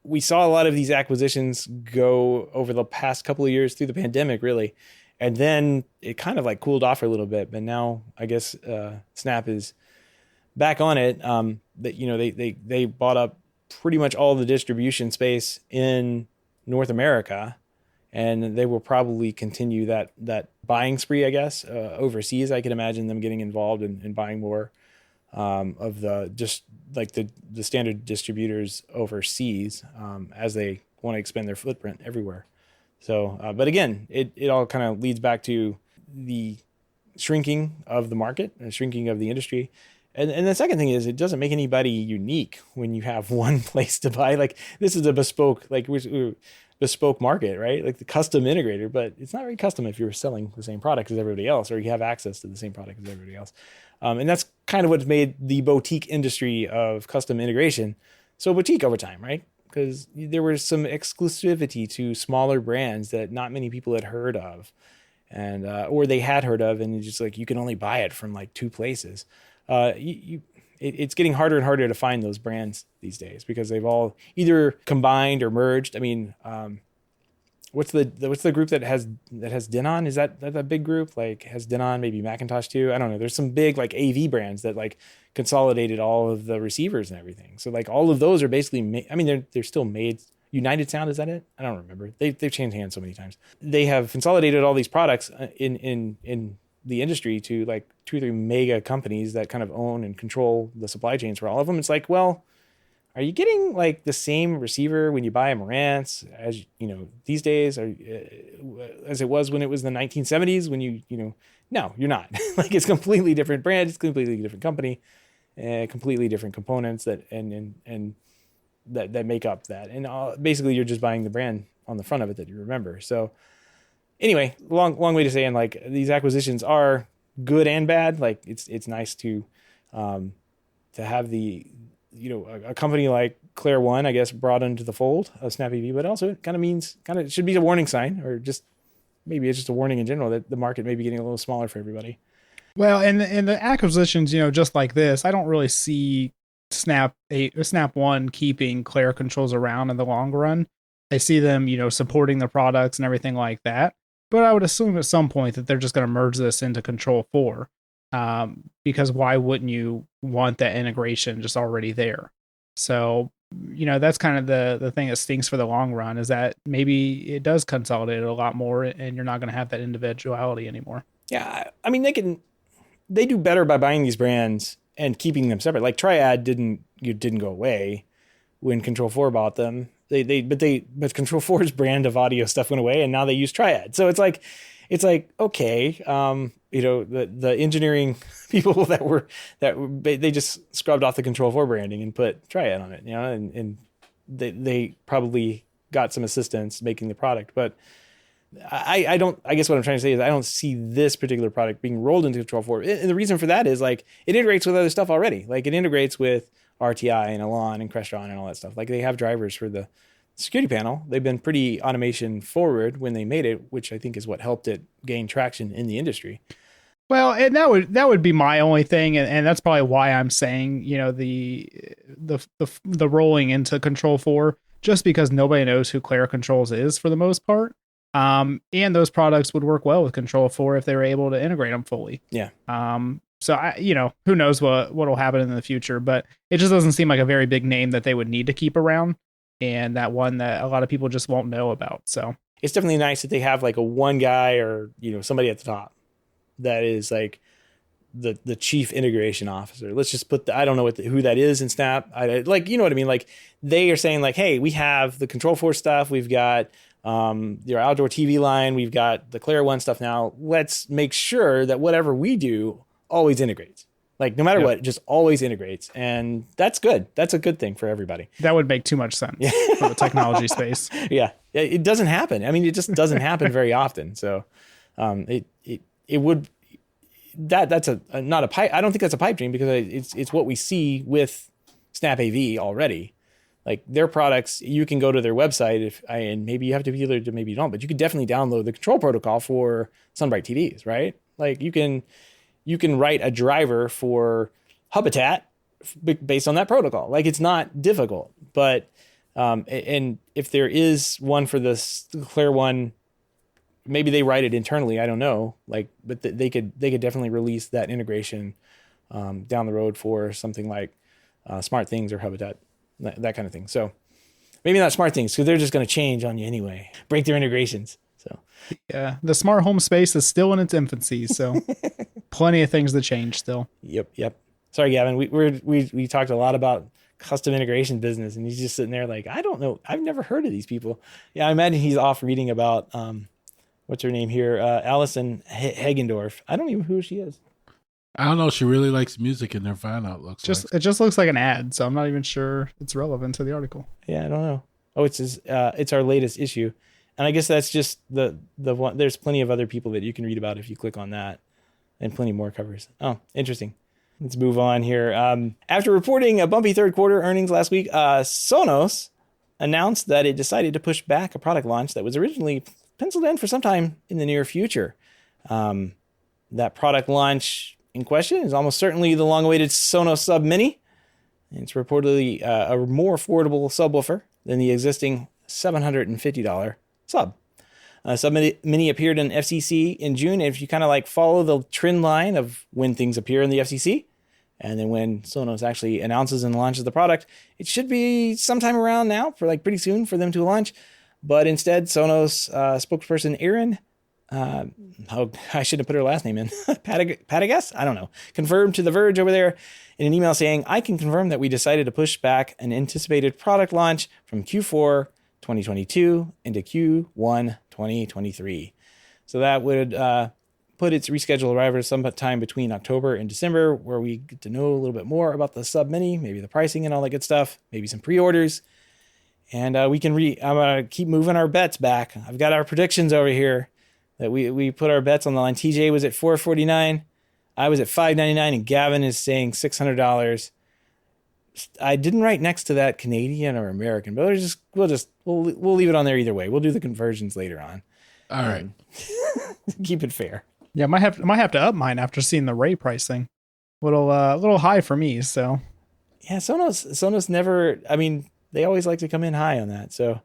We saw a lot of these acquisitions go over the past couple of years through the pandemic, really, and then it kind of like cooled off for a little bit. But now I guess Snap is back on it. They bought up pretty much all the distribution space in North America, and they will probably continue that buying spree, I guess, overseas. I can imagine them getting involved in buying more of the standard distributors overseas as they want to expand their footprint everywhere. So, but again, it all kind of leads back to the shrinking of the market and shrinking of the industry. And the second thing is, it doesn't make anybody unique when you have one place to buy. Like this is a bespoke market, right? Like the custom integrator, but it's not very custom if you're selling the same product as everybody else, or you have access to the same product as everybody else. And that's kind of what's made the boutique industry of custom integration so boutique over time, right? Because there was some exclusivity to smaller brands that not many people had heard of, and or they had heard of, and it's just like you can only buy it from like two places. It's getting harder and harder to find those brands these days because they've all either combined or merged. I mean, what's the group that has Denon? Is that a big group? Like has Denon, maybe Macintosh too? I don't know. There's some big like AV brands that like consolidated all of the receivers and everything. So like all of those are basically they're still made. United Sound, is that it? I don't remember. They've changed hands so many times. They have consolidated all these products in the industry to like 2 or 3 mega companies that kind of own and control the supply chains for all of them. It's like, well, are you getting like the same receiver when you buy a Marantz as these days, or as it was when it was the 1970s when no, you're not. Like, it's completely different brand, it's completely different company, completely different components that and that make up that, and basically you're just buying the brand on the front of it that you remember. So anyway, long way to say, and like, these acquisitions are good and bad. Like, it's nice to have the a company like Claire One, I guess, brought into the fold of Snap EV, but also it kind of should be a warning sign, or just maybe it's just a warning in general that the market may be getting a little smaller for everybody. Well, and the acquisitions, just like this, I don't really see Snap One keeping Claire controls around in the long run. I see them, supporting the products and everything like that. But I would assume at some point that they're just going to merge this into Control 4. Because why wouldn't you want that integration just already there? So, that's kind of the thing that stinks for the long run, is that maybe it does consolidate a lot more and you're not going to have that individuality anymore. Yeah. I mean, they do better by buying these brands and keeping them separate. Like, Triad didn't go away when Control 4 bought them. But Control 4's brand of audio stuff went away, and now they use Triad. So it's like, okay, the engineering people that they just scrubbed off the Control 4 branding and put Triad on it, and they probably got some assistance making the product. But I guess what I'm trying to say is I don't see this particular product being rolled into Control 4. And the reason for that is, like, it integrates with other stuff already. Like, it integrates with RTI and Elan and Crestron and all that stuff. Like, they have drivers for the security panel. They've been pretty automation forward when they made it, which I think is what helped it gain traction in the industry. Well, and that would be my only thing, and that's probably why I'm saying, the rolling into Control 4, just because nobody knows who Claire Controls is for the most part. And those products would work well with Control 4 if they were able to integrate them fully. Yeah. So who knows what'll happen in the future, but it just doesn't seem like a very big name that they would need to keep around, and that one that a lot of people just won't know about. So it's definitely nice that they have like a one guy or somebody at the top that is like the chief integration officer. Let's just put I don't know who that is in Snap. Like, you know what I mean? Like, they are saying like, hey, we have the Control 4 stuff, we've got your outdoor TV line, we've got the Claire One stuff now. Let's make sure that whatever we do always integrates. Like, no matter what, it just always integrates. And that's good. That's a good thing for everybody. That would make too much sense for the technology space. Yeah. It doesn't happen. I mean, it just doesn't happen very often. So it would, that's not a pipe. I don't think that's a pipe dream, because it's what we see with Snap AV already. Like, their products, you can go to their website and maybe you have to be dealer, maybe you don't, but you can definitely download the control protocol for Sunbright TVs, right? Like, you can write a driver for Habitat based on that protocol. Like, it's not difficult, but and if there is one for this Claire One, maybe they write it internally. I don't know. Like, but they could definitely release that integration down the road for something like Smart Things or Habitat, that kind of thing. So maybe not Smart Things, because they're just going to change on you anyway, break their integrations. So yeah, the smart home space is still in its infancy, so plenty of things to change still. Yep. Sorry, Gavin. We talked a lot about custom integration business, and he's just sitting there like, I don't know. I've never heard of these people. Yeah, I imagine he's off reading about what's her name here, Allison Hagendorf. I don't even know who she is. I don't know. She really likes music in their fan out. It just looks like an ad, so I'm not even sure it's relevant to the article. Yeah, I don't know. Oh, it's our latest issue. And I guess that's just the one. There's plenty of other people that you can read about if you click on that, and plenty more covers. Oh, interesting. Let's move on here. After reporting a bumpy third quarter earnings last week, Sonos announced that it decided to push back a product launch that was originally penciled in for some time in the near future. That product launch in question is almost certainly the long-awaited Sonos Sub Mini. It's reportedly a more affordable subwoofer than the existing $750 Sub. Sub Mini appeared in FCC in June. And if you kind of like follow the trend line of when things appear in the FCC, and then when Sonos actually announces and launches the product, it should be sometime around now, for like pretty soon for them to launch. But instead, Sonos spokesperson Aaron Oh, I should have put her last name in. Patagas? I don't know. Confirmed to The Verge over there in an email saying, I can confirm that we decided to push back an anticipated product launch from Q4 2022 into Q1 2023. So that would put its rescheduled arrival sometime between October and December, where we get to know a little bit more about the Sub Mini, maybe the pricing and all that good stuff, maybe some pre-orders. And we can I'm going to keep moving our bets back. I've got our predictions over here that we put our bets on the line. TJ was at $449. I was at $599, and Gavin is saying $600. I didn't write next to that Canadian or American, but we'll leave it on there either way. We'll do the conversions later on. All right. Keep it fair. Yeah, might have to up mine after seeing the Ray pricing. Little high for me, so. Yeah, Sonos never, I mean, they always like to come in high on that. So,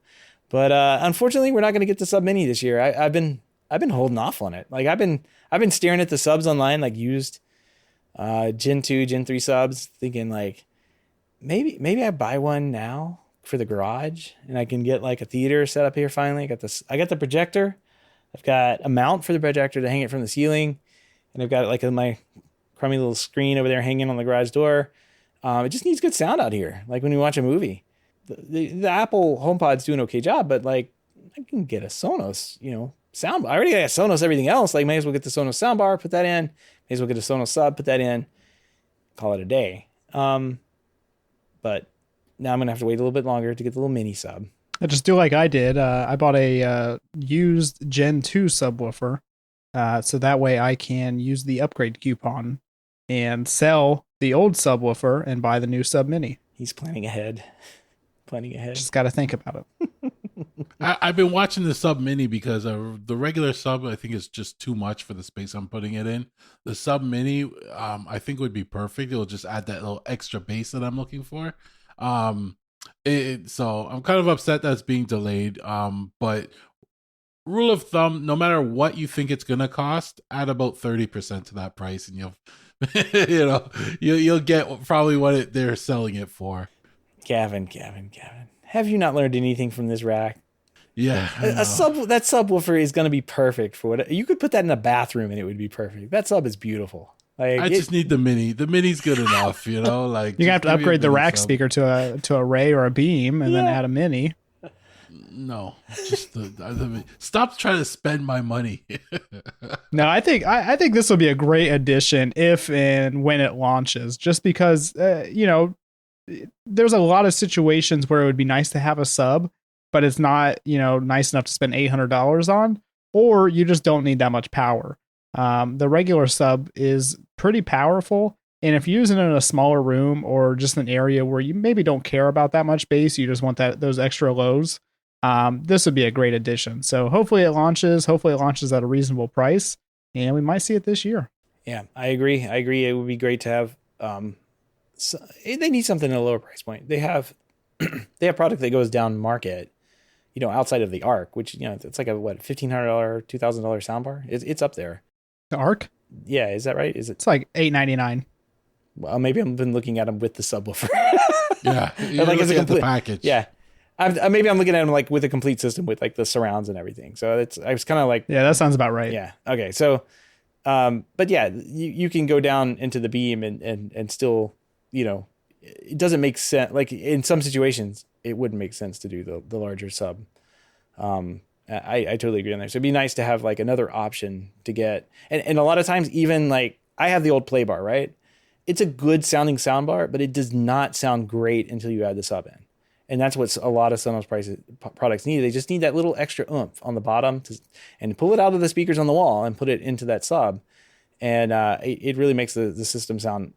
but unfortunately, we're not going to get the Sub Mini this year. I've been holding off on it. Like I've been staring at the subs online, like used Gen 2, Gen 3 subs, thinking like maybe I buy one now for the garage and I can get like a theater set up here finally. I got the projector. I've got a mount for the projector to hang it from the ceiling, and I've got like my crummy little screen over there hanging on the garage door. It just needs good sound out here, like when you watch a movie. The Apple HomePod's doing an okay job, but like I can get a Sonos, sound. I already got a Sonos everything else. Like, may as well get the Sonos soundbar, put that in. May as well get a Sonos sub, put that in. Call it a day. But now I'm gonna have to wait a little bit longer to get the little mini sub. I just do like I did. I bought a used Gen 2 subwoofer, so that way I can use the upgrade coupon and sell the old subwoofer and buy the new Sub Mini. He's planning ahead. Just got to think about it. I've been watching the Sub Mini because the regular sub I think is just too much for the space I'm putting it in. The Sub Mini I think would be perfect. It'll just add that little extra bass that I'm looking for. So I'm kind of upset that it's being delayed. But rule of thumb, no matter what you think it's gonna cost, add about 30% to that price, and you'll get probably what they're selling it for. Gavin, have you not learned anything from this rack? Yeah, that subwoofer is going to be perfect for what you could put that in a bathroom and it would be perfect. That sub is beautiful. Like, I just need the Mini. The Mini's good enough, Like you have to upgrade the rack speaker to a Ray or a Beam, and then add a Mini. No, just stop trying to spend my money. No, I think this will be a great addition if and when it launches. Just because there's a lot of situations where it would be nice to have a sub, but it's not, nice enough to spend $800 on, or you just don't need that much power. The regular sub is pretty powerful, and if you're using it in a smaller room or just an area where you maybe don't care about that much bass, you just want those extra lows, this would be a great addition. So hopefully it launches at a reasonable price, and we might see it this year. Yeah, I agree. It would be great to have, they need something at a lower price point. They have product that goes down market, outside of the Arc, which, it's like a $1,500, $2,000 soundbar. It's up there. The Arc? Yeah, is that right? It's like $899. Well, maybe I've been looking at them with the subwoofer. Yeah, like as a complete package. Yeah, maybe I'm looking at them like with a complete system with like the surrounds and everything. So I was kind of like, yeah, that sounds about right. Yeah. Okay. So, but yeah, you can go down into the Beam and still, it doesn't make sense. Like in some situations, it wouldn't make sense to do the larger sub. I totally agree on there. So it'd be nice to have like another option to get. And a lot of times, even like I have the old play bar, right? It's a good sounding soundbar, but it does not sound great until you add the sub in. And that's what a lot of Sonos products need. They just need that little extra oomph on the bottom and pull it out of the speakers on the wall and put it into that sub. And it really makes the system sound,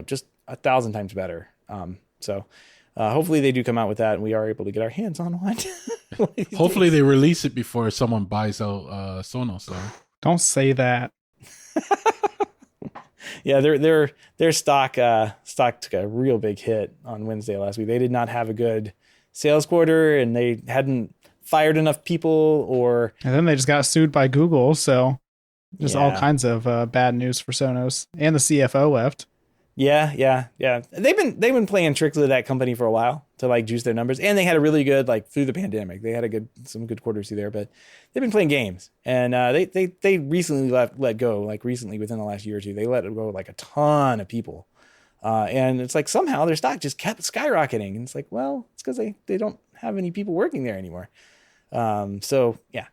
just 1,000 times better. So hopefully they do come out with that and we are able to get our hands on one. Hopefully they release it before someone buys out Sonos. So. Don't say that. Yeah, their stock took a real big hit on Wednesday last week. They did not have a good sales quarter, and they hadn't fired enough people, and then they just got sued by Google. So just all kinds of bad news for Sonos, and the CFO left. Yeah. They've been playing tricks with that company for a while to like juice their numbers, and they had a really good like through the pandemic. They had some good quarters through there, but they've been playing games, and they recently let go, like recently within the last year or two, they let go like a ton of people, and it's like somehow their stock just kept skyrocketing, and it's like, well, it's because they don't have any people working there anymore. So yeah.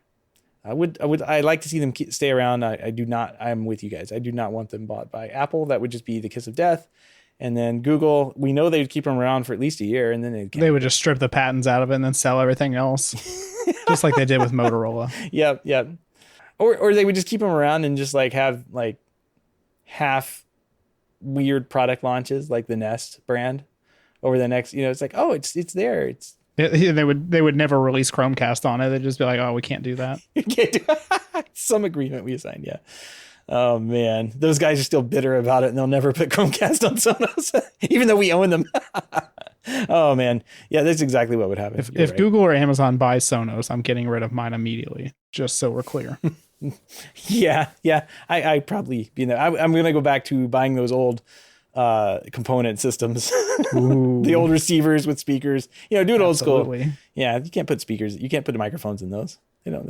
I'd like to see them stay around. I do not, I'm with you guys. I do not want them bought by Apple. That would just be the kiss of death. And then Google, we know they'd keep them around for at least a year, and then they would just strip the patents out of it and then sell everything else. Just like they did with Motorola. Yep. Or they would just keep them around and just like have like half weird product launches like the Nest brand over the next, it's like, oh, it's there. They would never release Chromecast on it. They'd just be like, oh, we can't do that. You can't do some agreement we assigned, yeah. Oh man, those guys are still bitter about it, and they'll never put Chromecast on Sonos, even though we own them. Oh man, yeah, that's exactly what would happen. If right. Google or Amazon buys Sonos, I'm getting rid of mine immediately. Just so we're clear. Yeah, I probably be in there. I'm gonna go back to buying those old component systems, the old receivers with speakers, do it old school. Yeah, you can't put speakers, you can't put the microphones in those. No.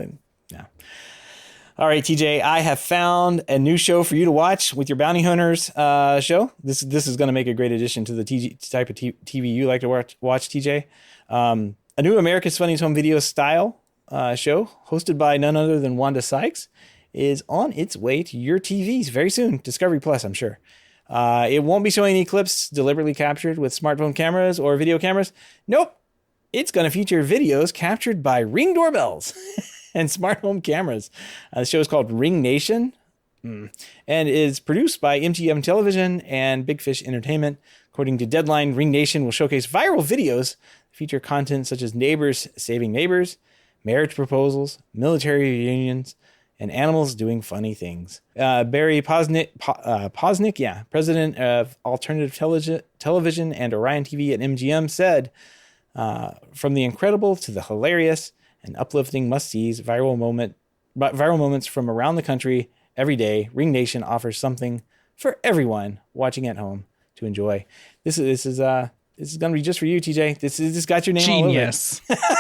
All right, TJ, I have found a new show for you to watch with your Bounty Hunters show. This is going to make a great addition to the type of TV you like to watch, TJ. A new America's Funniest Home Video style show hosted by none other than Wanda Sykes is on its way to your TVs very soon. Discovery Plus, I'm sure. It won't be showing any clips deliberately captured with smartphone cameras or video cameras. Nope. It's going to feature videos captured by Ring doorbells and smart home cameras. The show is called Ring Nation and is produced by MTM Television and Big Fish Entertainment. According to Deadline, Ring Nation will showcase viral videos that feature content such as neighbors saving neighbors, marriage proposals, military reunions, and animals doing funny things. Barry Posnick, president of Alternative Television and Orion TV at MGM, said, from the incredible to the hilarious and uplifting must-sees viral moments from around the country every day, Ring Nation offers something for everyone watching at home to enjoy. This is going to be just for you, TJ. This got your name Genius. All over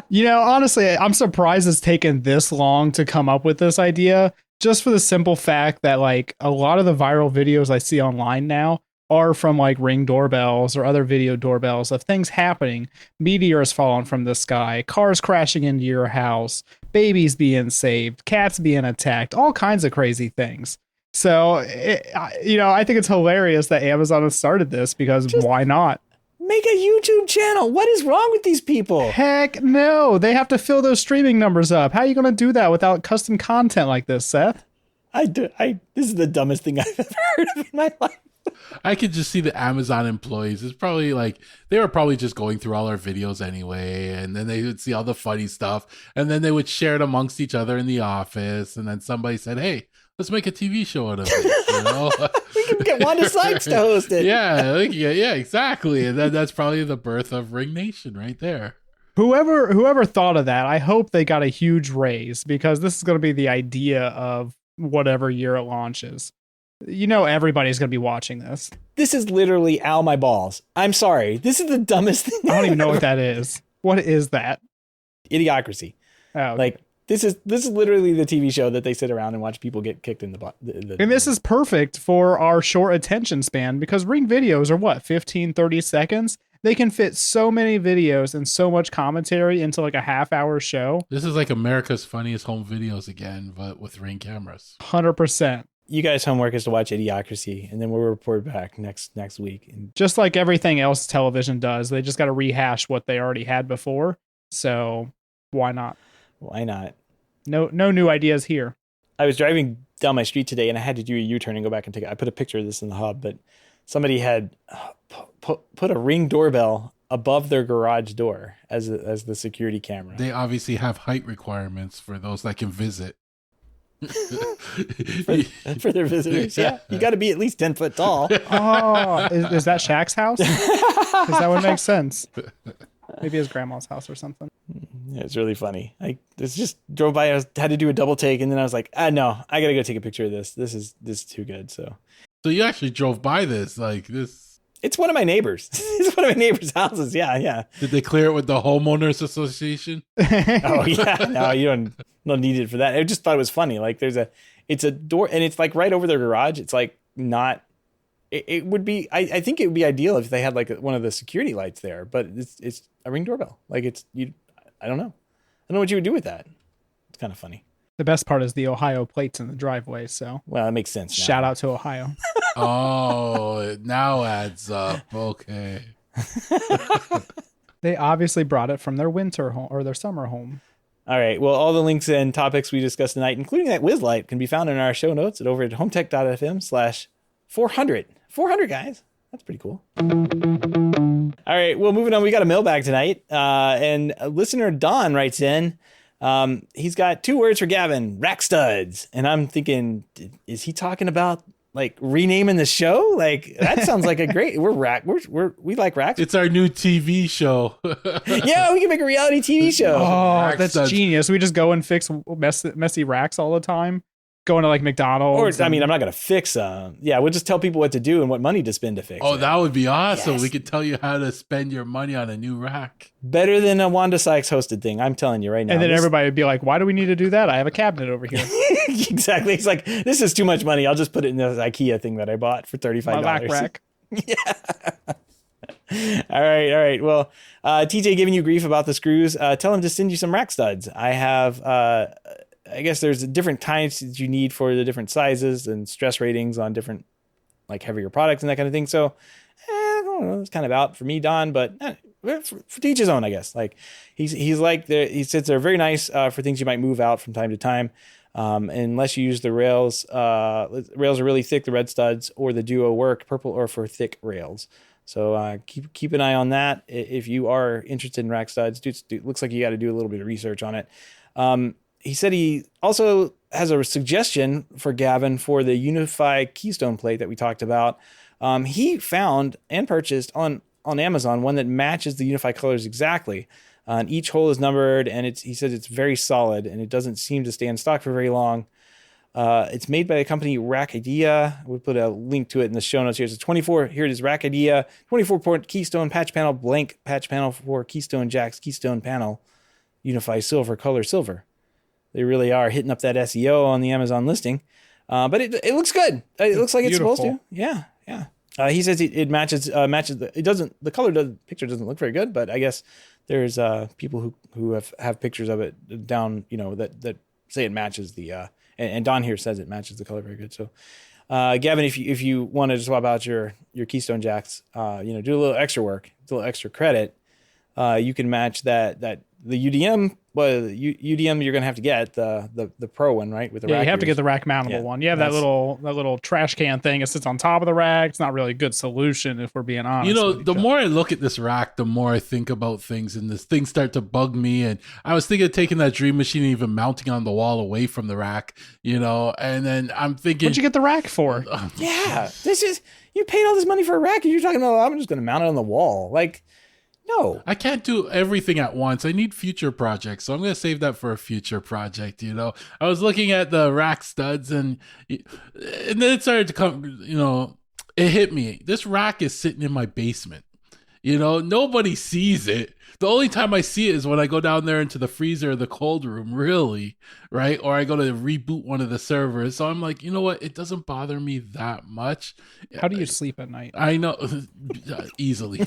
it. Honestly, I'm surprised it's taken this long to come up with this idea, just for the simple fact that like a lot of the viral videos I see online now are from like Ring doorbells or other video doorbells of things happening. Meteors falling from the sky, cars crashing into your house, babies being saved, cats being attacked, all kinds of crazy things. So, I think it's hilarious that Amazon has started this because why not? Make a YouTube channel. What is wrong with these people? Heck no. They have to fill those streaming numbers up. How are you going to do that without custom content like this, Seth? This is the dumbest thing I've ever heard of in my life. I could just see the Amazon employees. It's probably like they were probably just going through all our videos anyway, and then they would see all the funny stuff, and then they would share it amongst each other in the office, and then somebody said, "Hey, let's make a TV show out of it." We can get Wanda Sykes to host it. Yeah, exactly. And that's probably the birth of Ring Nation right there. Whoever thought of that, I hope they got a huge raise because this is going to be the idea of whatever year it launches. Everybody's going to be watching this. This is literally ow my balls. I'm sorry. This is the dumbest thing. I don't even know what that is. What is that? Idiocracy. Oh, okay. Like this is literally the TV show that they sit around and watch people get kicked in the butt. And this is perfect for our short attention span because Ring videos are 15, 30 seconds. They can fit so many videos and so much commentary into like a half-hour show. This is like America's Funniest Home Videos again, but with Ring cameras. 100%. You guys' homework is to watch Idiocracy, and then we'll report back next week. Just like everything else television does, they just got to rehash what they already had before. So why not? Why not? No new ideas here. I was driving down my street today, and I had to do a U-turn and go back and take it. I put a picture of this in the hub, but somebody had put a Ring doorbell above their garage door as the security camera. They obviously have height requirements for those that can visit. for their visitors. Yeah. You got to be at least 10 foot tall. Oh, is that Shaq's house? Because that would make sense. Maybe his grandma's house or something. Yeah, it's really funny. I just drove by. I had to do a double take, and then I was like, no, I got to go take a picture of this. This is too good. So So you actually drove by this, like this. It's one of my neighbors. It's one of my neighbors' houses. Yeah, yeah. Did they clear it with the homeowners association? Oh yeah. No, you don't need it for that. I just thought it was funny. Like it's a door, and it's like right over their garage. It's like not. It would be. I think it would be ideal if they had like one of the security lights there, but it's a Ring doorbell. Like it's you. I don't know. I don't know what you would do with that. It's kind of funny. The best part is the Ohio plates in the driveway. So Well, that makes sense. Now. shout out to Ohio. Oh, it now adds up. Okay. They obviously brought it from their winter home or their summer home. All right. Well, all the links and topics we discussed tonight, including that whiz light, can be found in our show notes over at HomeTech.fm/400. 400, guys. That's pretty cool. All right. Well, moving on. We got a mailbag tonight. And listener Don writes in. He's got 2 words for Gavin: rack studs. And I'm thinking, is he talking about like renaming the show? Like that sounds like a great. We like racks. It's our new TV show. Yeah, we can make a reality TV show. Oh, Rack that's studs. genius. We just go and fix messy racks all the time. Going to like McDonald's. Or, I mean, I'm not going to fix, we'll just tell people what to do and what money to spend to fix Oh, it. that would be awesome. Yes. We could tell you how to spend your money on a new rack. Better than a Wanda Sykes hosted thing, I'm telling you right now. And then This- everybody would be like, why do we need to do that? I have a cabinet over here. Exactly. It's like, this is too much money. I'll just put it in this IKEA thing that I bought for $35. My back rack. All right. Well, TJ giving you grief about the screws. Tell him to send you some rack studs. I have, I guess there's different types that you need for the different sizes and stress ratings on different, like heavier products and that kind of thing. So, I don't know. It's kind of out for me, Don, but for each his own, I guess. Like he's like, he says they're very nice for things you might move out from time to time. Unless you use the rails, rails are really thick, the red studs or the Duo work, purple or for thick rails. So keep an eye on that. If you are interested in rack studs, looks like you got to do a little bit of research on it. He said he also has a suggestion for Gavin for the Unify Keystone plate that we talked about. He found and purchased on Amazon one that matches the Unify colors exactly. And each hole is numbered, and he said it's very solid, and it doesn't seem to stay in stock for very long. It's made by the company Rack Idea. We'll put a link to it in the show notes here. It's 24. Here it is, Rack Idea. 24-port Keystone patch panel, blank patch panel for Keystone Jacks, Keystone panel, Unify Silver, color silver. They really are hitting up that SEO on the Amazon listing. But it looks good. It looks like Beautiful. it's supposed to. Yeah. He says it matches. The color picture doesn't look very good, but I guess there's people who have pictures of it down, that say it matches the. And Don here says it matches the color very good. So, Gavin, if you wanted to swap out your Keystone Jacks, do a little extra work, a little extra credit, you can match that the UDM. Well, UDM you're gonna have to get the Pro one, right? With the rack you have to gears. get the rack mountable Yeah, one. You have that little trash can thing. It sits on top of the rack. It's not really a good solution if we're being honest. The more I look at this rack, the more I think about things, and this things start to bug me. And I was thinking of taking that Dream Machine and even mounting on the wall away from the rack, and then I'm thinking, What'd you get the rack for? Yeah, you paid all this money for a rack, and you're talking about I'm just gonna mount it on the wall. Like, no. I can't do everything at once. I need future projects, so I'm going to save that for a future project. I was looking at the rack studs, and then it started to come. It hit me. This rack is sitting in my basement. Nobody sees it. The only time I see it is when I go down there into the freezer or the cold room, really, right? Or I go to reboot one of the servers. So I'm like, you know what? It doesn't bother me that much. How do you sleep at night? I know, easily,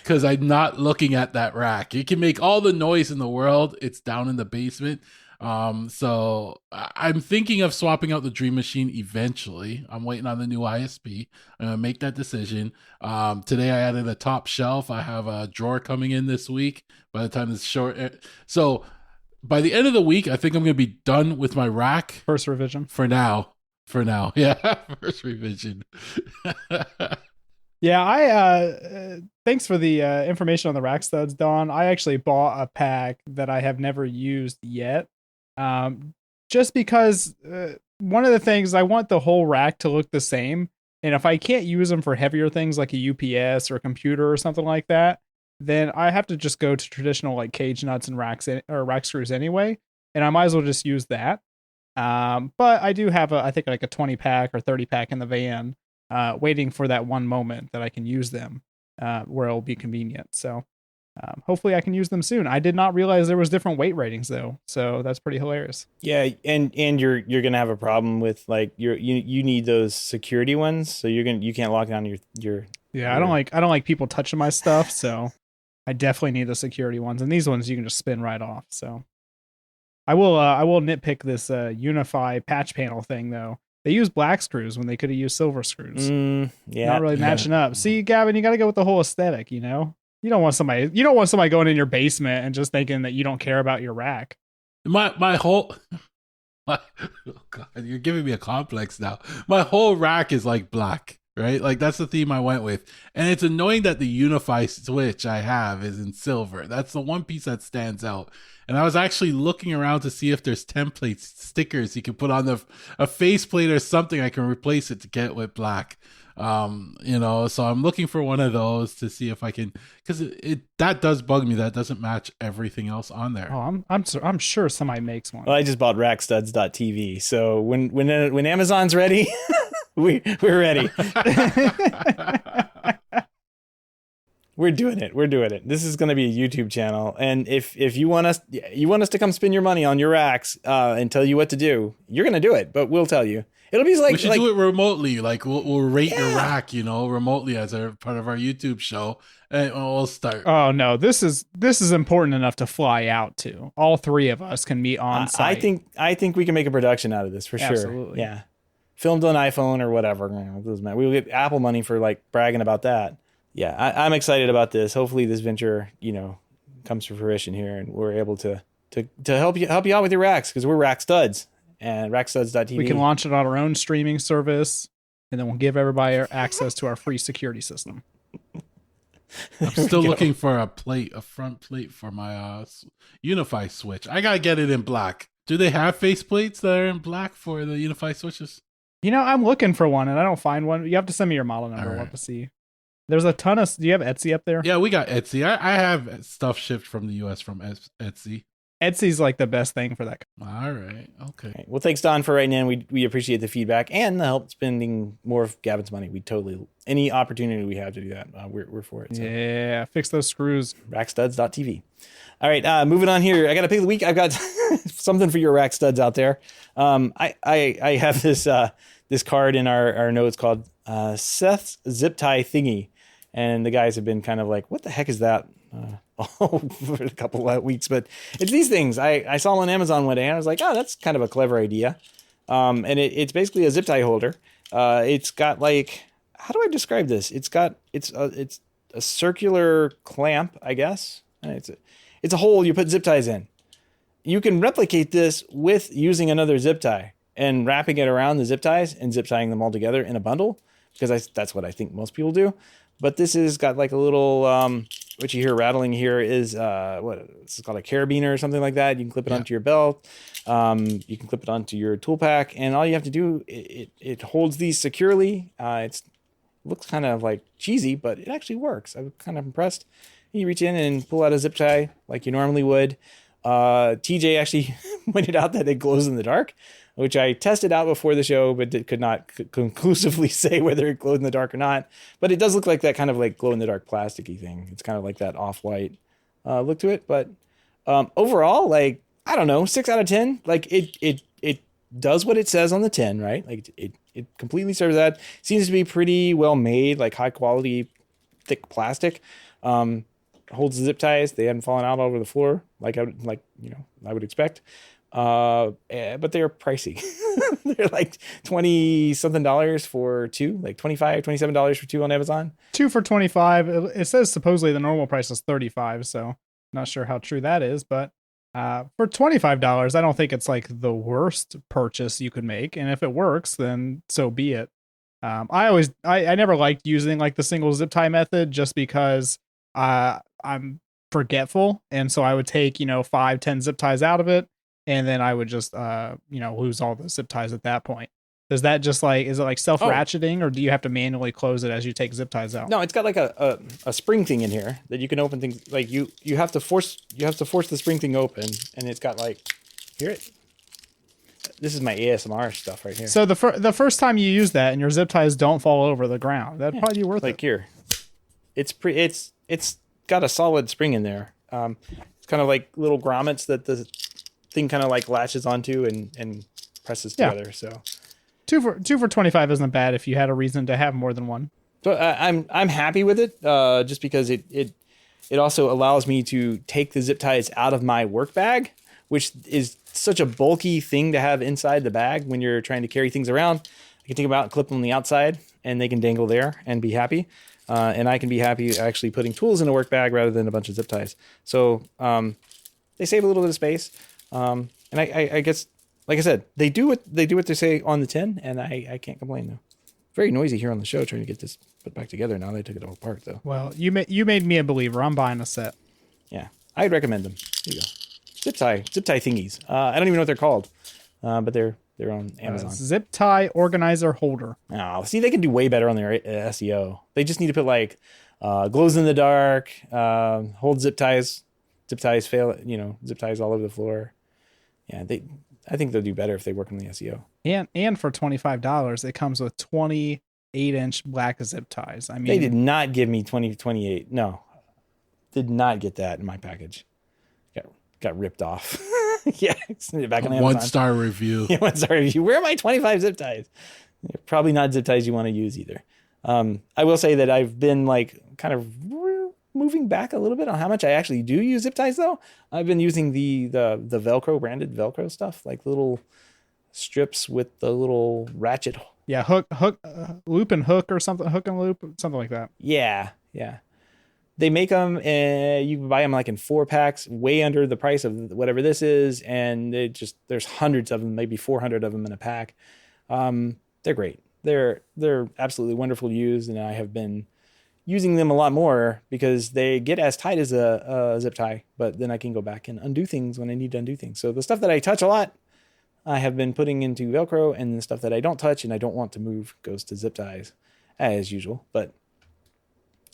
because I'm not looking at that rack. It can make all the noise in the world. It's down in the basement. So I'm thinking of swapping out the Dream Machine eventually. I'm waiting on the new ISP. I'm gonna make that decision. Today I added a top shelf. I have a drawer coming in this week. By the time it's short, so by the end of the week, I think I'm gonna be done with my rack First revision. for now. Yeah, first revision. Yeah, I thanks for the information on the rack studs, Don. I actually bought a pack that I have never used yet. Just because one of the things, I want the whole rack to look the same. And if I can't use them for heavier things like a UPS or a computer or something like that, then I have to just go to traditional like cage nuts and rack screws anyway. And I might as well just use that. But I do have I think like a 20 pack or 30 pack in the van, waiting for that one moment that I can use them, where it'll be convenient. So hopefully I can use them soon. I did not realize there was different weight ratings though, so that's pretty hilarious. Yeah, and you're gonna have a problem with like you need those security ones, so you can't lock down your Yeah, I don't like people touching my stuff, so I definitely need the security ones. And these ones you can just spin right off. So I will nitpick this Unify patch panel thing though. They use black screws when they could have used silver screws. Yeah, not really matching up. See, Gavin, you got to go with the whole aesthetic. You don't want somebody going in your basement and just thinking that you don't care about your rack. My whole oh God, you're giving me a complex now. My whole rack is like black, right? Like that's the theme I went with. And it's annoying that the Unify switch I have is in silver. That's the one piece that stands out. And I was actually looking around to see if there's templates, stickers you can put on a faceplate or something I can replace it to get with black. So I'm looking for one of those to see if I can, because that does bug me. That doesn't match everything else on there. Oh, I'm sure somebody makes one. Well, I just bought rackstuds.tv, so when Amazon's ready, we're ready. We're doing it. This is going to be a YouTube channel, and if you want us to come spend your money on your racks and tell you what to do, you're going to do it. But we'll tell you. It'll be like we should do it remotely. Like we'll rate your rack, remotely as a part of our YouTube show, and we'll start. Oh no, this is important enough to fly out to. All three of us can meet on site. I think we can make a production out of this for sure. Absolutely. Yeah, filmed on iPhone or whatever. We'll get Apple money for like bragging about that. Yeah, I'm excited about this. Hopefully, this venture comes to fruition here, and we're able to help you out with your racks because we're rack studs. And rackstuds.tv. We can launch it on our own streaming service, and then we'll give everybody access to our free security system. I'm still looking for a front plate for my Unify switch. I gotta get it in black. Do they have face plates that are in black for the Unify switches? I'm looking for one, and I don't find one. You have to send me your model number. We'll have to see. There's a ton of. Do you have Etsy up there? Yeah, we got Etsy. I have stuff shipped from the US from Etsy. Etsy's like the best thing for that. All right. Okay. Right. Well, thanks, Don, for writing in. We appreciate the feedback and the help spending more of Gavin's money. Any opportunity we have to do that, we're for it. So. Yeah, fix those screws. Rackstuds.tv. All right, moving on here. I got a pick of the week. I've got something for your rack studs out there. I have this card in our notes called Seth's Zip Tie Thingy. And the guys have been kind of like, what the heck is that? For a couple of weeks, but it's these things. I saw them on Amazon one day and I was like, oh, that's kind of a clever idea. And it's basically a zip tie holder. It's got like, how do I describe this? It's a circular clamp, I guess. It's a hole you put zip ties in. You can replicate this with using another zip tie and wrapping it around the zip ties and zip tying them all together in a bundle, because that's what I think most people do. But this has got like a little, what you hear rattling here is, it's called a carabiner or something like that. You can clip it onto your belt. You can clip it onto your tool pack. And all you have to do, it holds these securely. It looks kind of like cheesy, but it actually works. I'm kind of impressed. You reach in and pull out a zip tie like you normally would. TJ actually pointed out that it glows in the dark, which I tested out before the show, but could not conclusively say whether it glowed in the dark or not. But it does look like that kind of like glow in the dark plasticky thing. It's kind of like that off-white look to it. But overall, like, I don't know, 6 out of 10. Like it does what it says on the tin, right? Like it completely serves that. Seems to be pretty well made, like high quality, thick plastic. Holds the zip ties. They haven't fallen out all over the floor like I would expect. But they're pricey. They're like $20 something for two, like $25, $27 for two on Amazon. 2 for $25. It says supposedly the normal price is $35, so not sure how true that is, but for $25, I don't think it's like the worst purchase you could make. And if it works, then so be it. I never liked using like the single zip tie method just because I'm forgetful, and so I would take 5-10 zip ties out of it, and then I would just lose all the zip ties at that point. Is it like self ratcheting, or do you have to manually close it as you take zip ties out? No, it's got like a spring thing in here that you can open things. Like you have to force the spring thing open, and it's got like, hear it? this is my ASMR stuff right here. So the first time you use that and your zip ties don't fall over the ground, that'd probably be worth like it. here, it's got a solid spring in there. It's kind of like little grommets that the thing kind of like latches onto and presses together. So two for 25 isn't bad if you had a reason to have more than one. So I'm happy with it, just because it also allows me to take the zip ties out of my work bag, which is such a bulky thing to have inside the bag when you're trying to carry things around. I can take them out and clip them on the outside, and they can dangle there and be happy. And I can be happy actually putting tools in a work bag rather than a bunch of zip ties. So they save a little bit of space. And I guess, like I said, they do what they say on the tin, and I can't complain though. Very noisy here on the show trying to get this put back together. Now they took it all apart though. Well, you made me a believer. I'm buying a set. Yeah, I'd recommend them. Here you go. Zip tie thingies. I don't even know what they're called, but they're on Amazon. Zip tie organizer holder. Oh, see, they can do way better on their SEO. They just need to put like glows in the dark, hold zip ties fail. Zip ties all over the floor. Yeah, I think they'll do better if they work on the SEO. And for $25, it comes with 28-inch black zip ties. I mean, they did not give me 28. No, did not get that in my package. Got ripped off. Yeah, back on Amazon. 1-star review. Yeah, 1-star review. Where are my 25 zip ties? They're probably not zip ties you want to use either. I will say that I've been like kind of moving back a little bit on how much I actually do use zip ties though. I've been using the Velcro branded Velcro stuff, like little strips with the little ratchet. Yeah, hook, loop and hook or something, hook and loop, something like that. Yeah. They make them, you can buy them like in 4-packs, way under the price of whatever this is, and there's hundreds of them, maybe 400 of them in a pack. They're great. They're absolutely wonderful to use, and I have been using them a lot more because they get as tight as a zip tie, but then I can go back and undo things when I need to undo things. So the stuff that I touch a lot, I have been putting into Velcro, and the stuff that I don't touch and I don't want to move goes to zip ties, as usual. But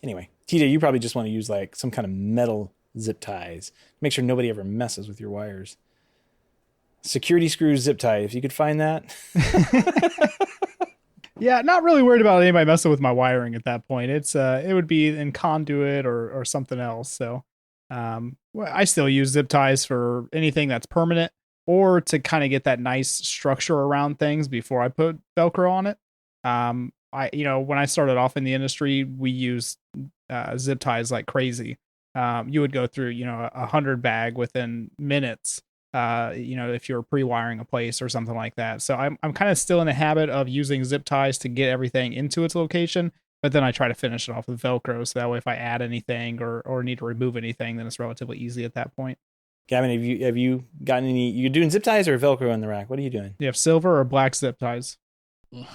anyway, TJ, you probably just want to use like some kind of metal zip ties. Make sure nobody ever messes with your wires. Security screws zip tie, if you could find that. Yeah, not really worried about anybody messing with my wiring at that point. It would be in conduit or something else. So I still use zip ties for anything that's permanent or to kind of get that nice structure around things before I put Velcro on it. When I started off in the industry, we used zip ties like crazy. You would go through, 100 bag within minutes, if you're pre-wiring a place or something like that. So I'm kind of still in the habit of using zip ties to get everything into its location, but then I try to finish it off with Velcro. So that way, if I add anything or need to remove anything, then it's relatively easy at that point. Gavin, have you gotten any? You doing zip ties or Velcro in the rack? What are you doing? You have silver or black zip ties?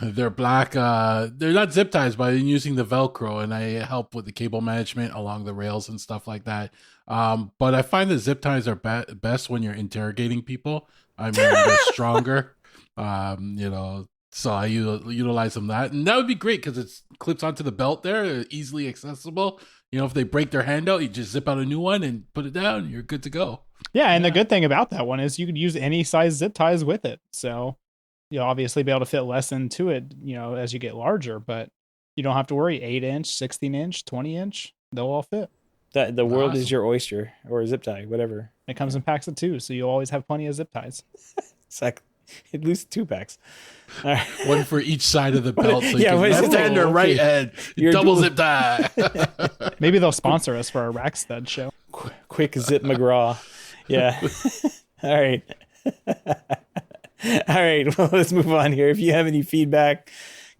They're black. They're not zip ties, but I'm using the Velcro, and I help with the cable management along the rails and stuff like that. But I find the zip ties are best when you're interrogating people. I mean, they're stronger. So I utilize them and that would be great because it clips onto the belt there, easily accessible. If they break their hand out, you just zip out a new one and put it down. You're good to go. Yeah, and the good thing about that one is you could use any size zip ties with it. So you'll obviously be able to fit less into it, as you get larger, but you don't have to worry. 8-inch, 16-inch, 20-inch, they'll all fit. The world is your oyster, or a zip tie, whatever. It comes in packs of 2, so you'll always have plenty of zip ties. It's like at least 2 packs. All right. One for each side of the belt. So Yeah, left hand or right hand. Double zip tie. Maybe they'll sponsor us for our rack stud show. Quick zip McGraw. Yeah. All right. All right. Well, let's move on here. If you have any feedback,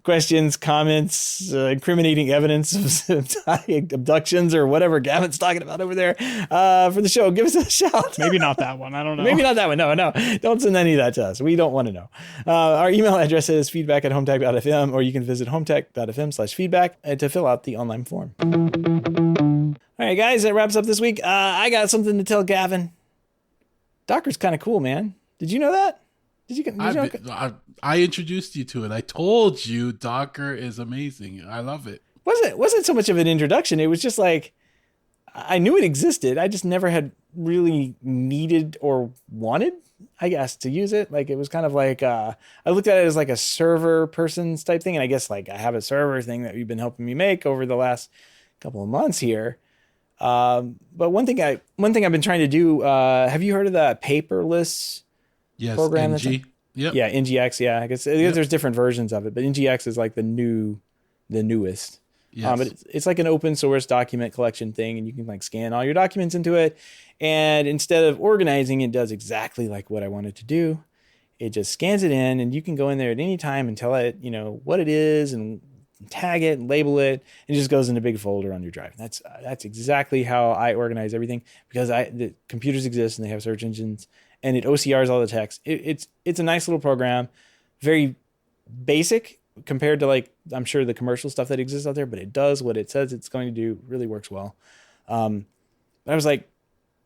questions, comments, incriminating evidence of abductions or whatever Gavin's talking about over there for the show, give us a shout. Maybe not that one. I don't know. Maybe not that one. No. Don't send any of that to us. We don't want to know. Our email address is feedback@HomeTech.fm, or you can visit HomeTech.fm/feedback to fill out the online form. All right, guys, that wraps up this week. I got something to tell Gavin. Docker's kind of cool, man. Did you know that? Did you know? I introduced you to it. I told you Docker is amazing. I love it. Wasn't so much of an introduction. It was just like I knew it existed. I just never had really needed or wanted, I guess, to use it. Like it was kind of like I looked at it as like a server person's type thing, and I guess like I have a server thing that you've been helping me make over the last couple of months here. But one thing I've been trying to do. Have you heard of the paperless Yes, program? NG. Yep. Yeah, NGX. Yeah, I guess there's different versions of it, but NGX is like the newest. Yes. But it's like an open source document collection thing, and you can like scan all your documents into it. And instead of organizing, it does exactly like what I wanted to do. It just scans it in, and you can go in there at any time and tell it, what it is, and tag it and label it, and it just goes in a big folder on your drive. That's exactly how I organize everything, because the computers exist and they have search engines, and it OCRs all the text. It's a nice little program, very basic compared to like I'm sure the commercial stuff that exists out there, but it does what it says it's going to do. Really works well. But I was like,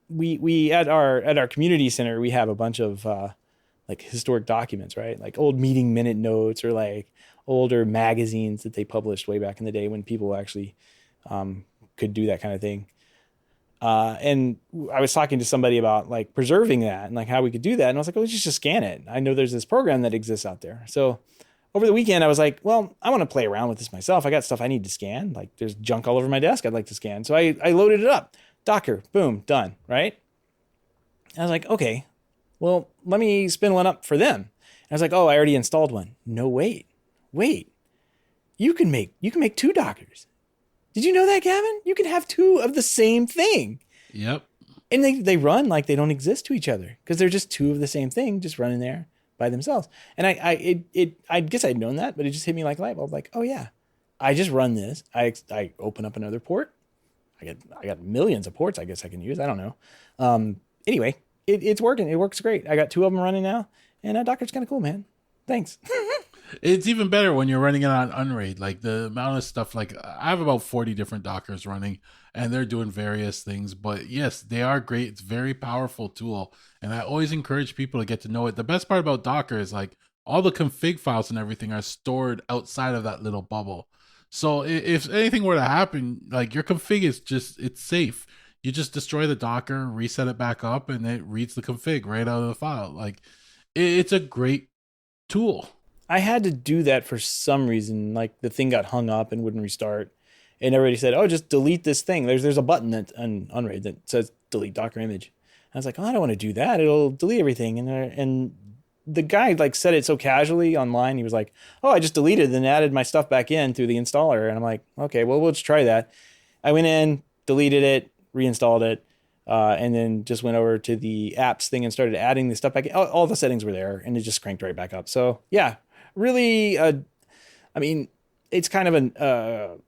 we at our community center we have a bunch of like historic documents, right? Like old meeting minute notes or like older magazines that they published way back in the day when people actually could do that kind of thing. And I was talking to somebody about like preserving that and like how we could do that. And I was like, oh, let's just scan it. I know there's this program that exists out there. So over the weekend, I was like, well, I want to play around with this myself. I got stuff I need to scan. Like there's junk all over my desk I'd like to scan. So I loaded it up. Docker, boom, done, right? I was like, okay, well, let me spin one up for them. And I was like, oh, I already installed one. No, wait. You can make two Dockers. Did you know that, Gavin? You can have two of the same thing. Yep. And they run like they don't exist to each other because they're just two of the same thing, just running there by themselves. And I guess I'd known that, but it just hit me like a light bulb. Like, oh yeah, I just run this. I open up another port. I got millions of ports I guess I can use. I don't know. Anyway, it's working. It works great. I got two of them running now, and Docker's kind of cool, man. Thanks. It's even better when you're running it on Unraid. Like the amount of stuff, like I have about 40 different Dockers running and they're doing various things, but yes, they are great. It's a very powerful tool. And I always encourage people to get to know it. The best part about Docker is like all the config files and everything are stored outside of that little bubble. So if anything were to happen, like your config is it's safe. You just destroy the Docker, reset it back up, and it reads the config right out of the file. Like it's a great tool. I had to do that for some reason. Like the thing got hung up and wouldn't restart. And everybody said, oh, just delete this thing. There's a button on Unraid that says delete Docker image. I was like, oh, I don't want to do that. It'll delete everything. And the guy like said it so casually online. He was like, oh, I just deleted and added my stuff back in through the installer. And I'm like, okay, well, let's try that. I went in, deleted it, reinstalled it, and then just went over to the apps thing and started adding the stuff back in. All the settings were there and it just cranked right back up. So yeah, really, I mean, it's kind of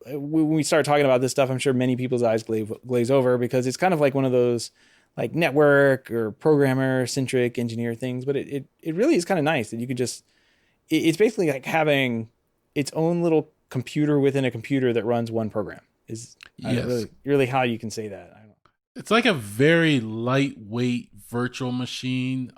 when we start talking about this stuff, I'm sure many people's eyes glaze over because it's kind of like one of those like network or programmer centric engineer things, but it really is kind of nice that you could just, it's basically like having its own little computer within a computer that runs one program is really how you can say that. I don't know. It's like a very lightweight virtual machine,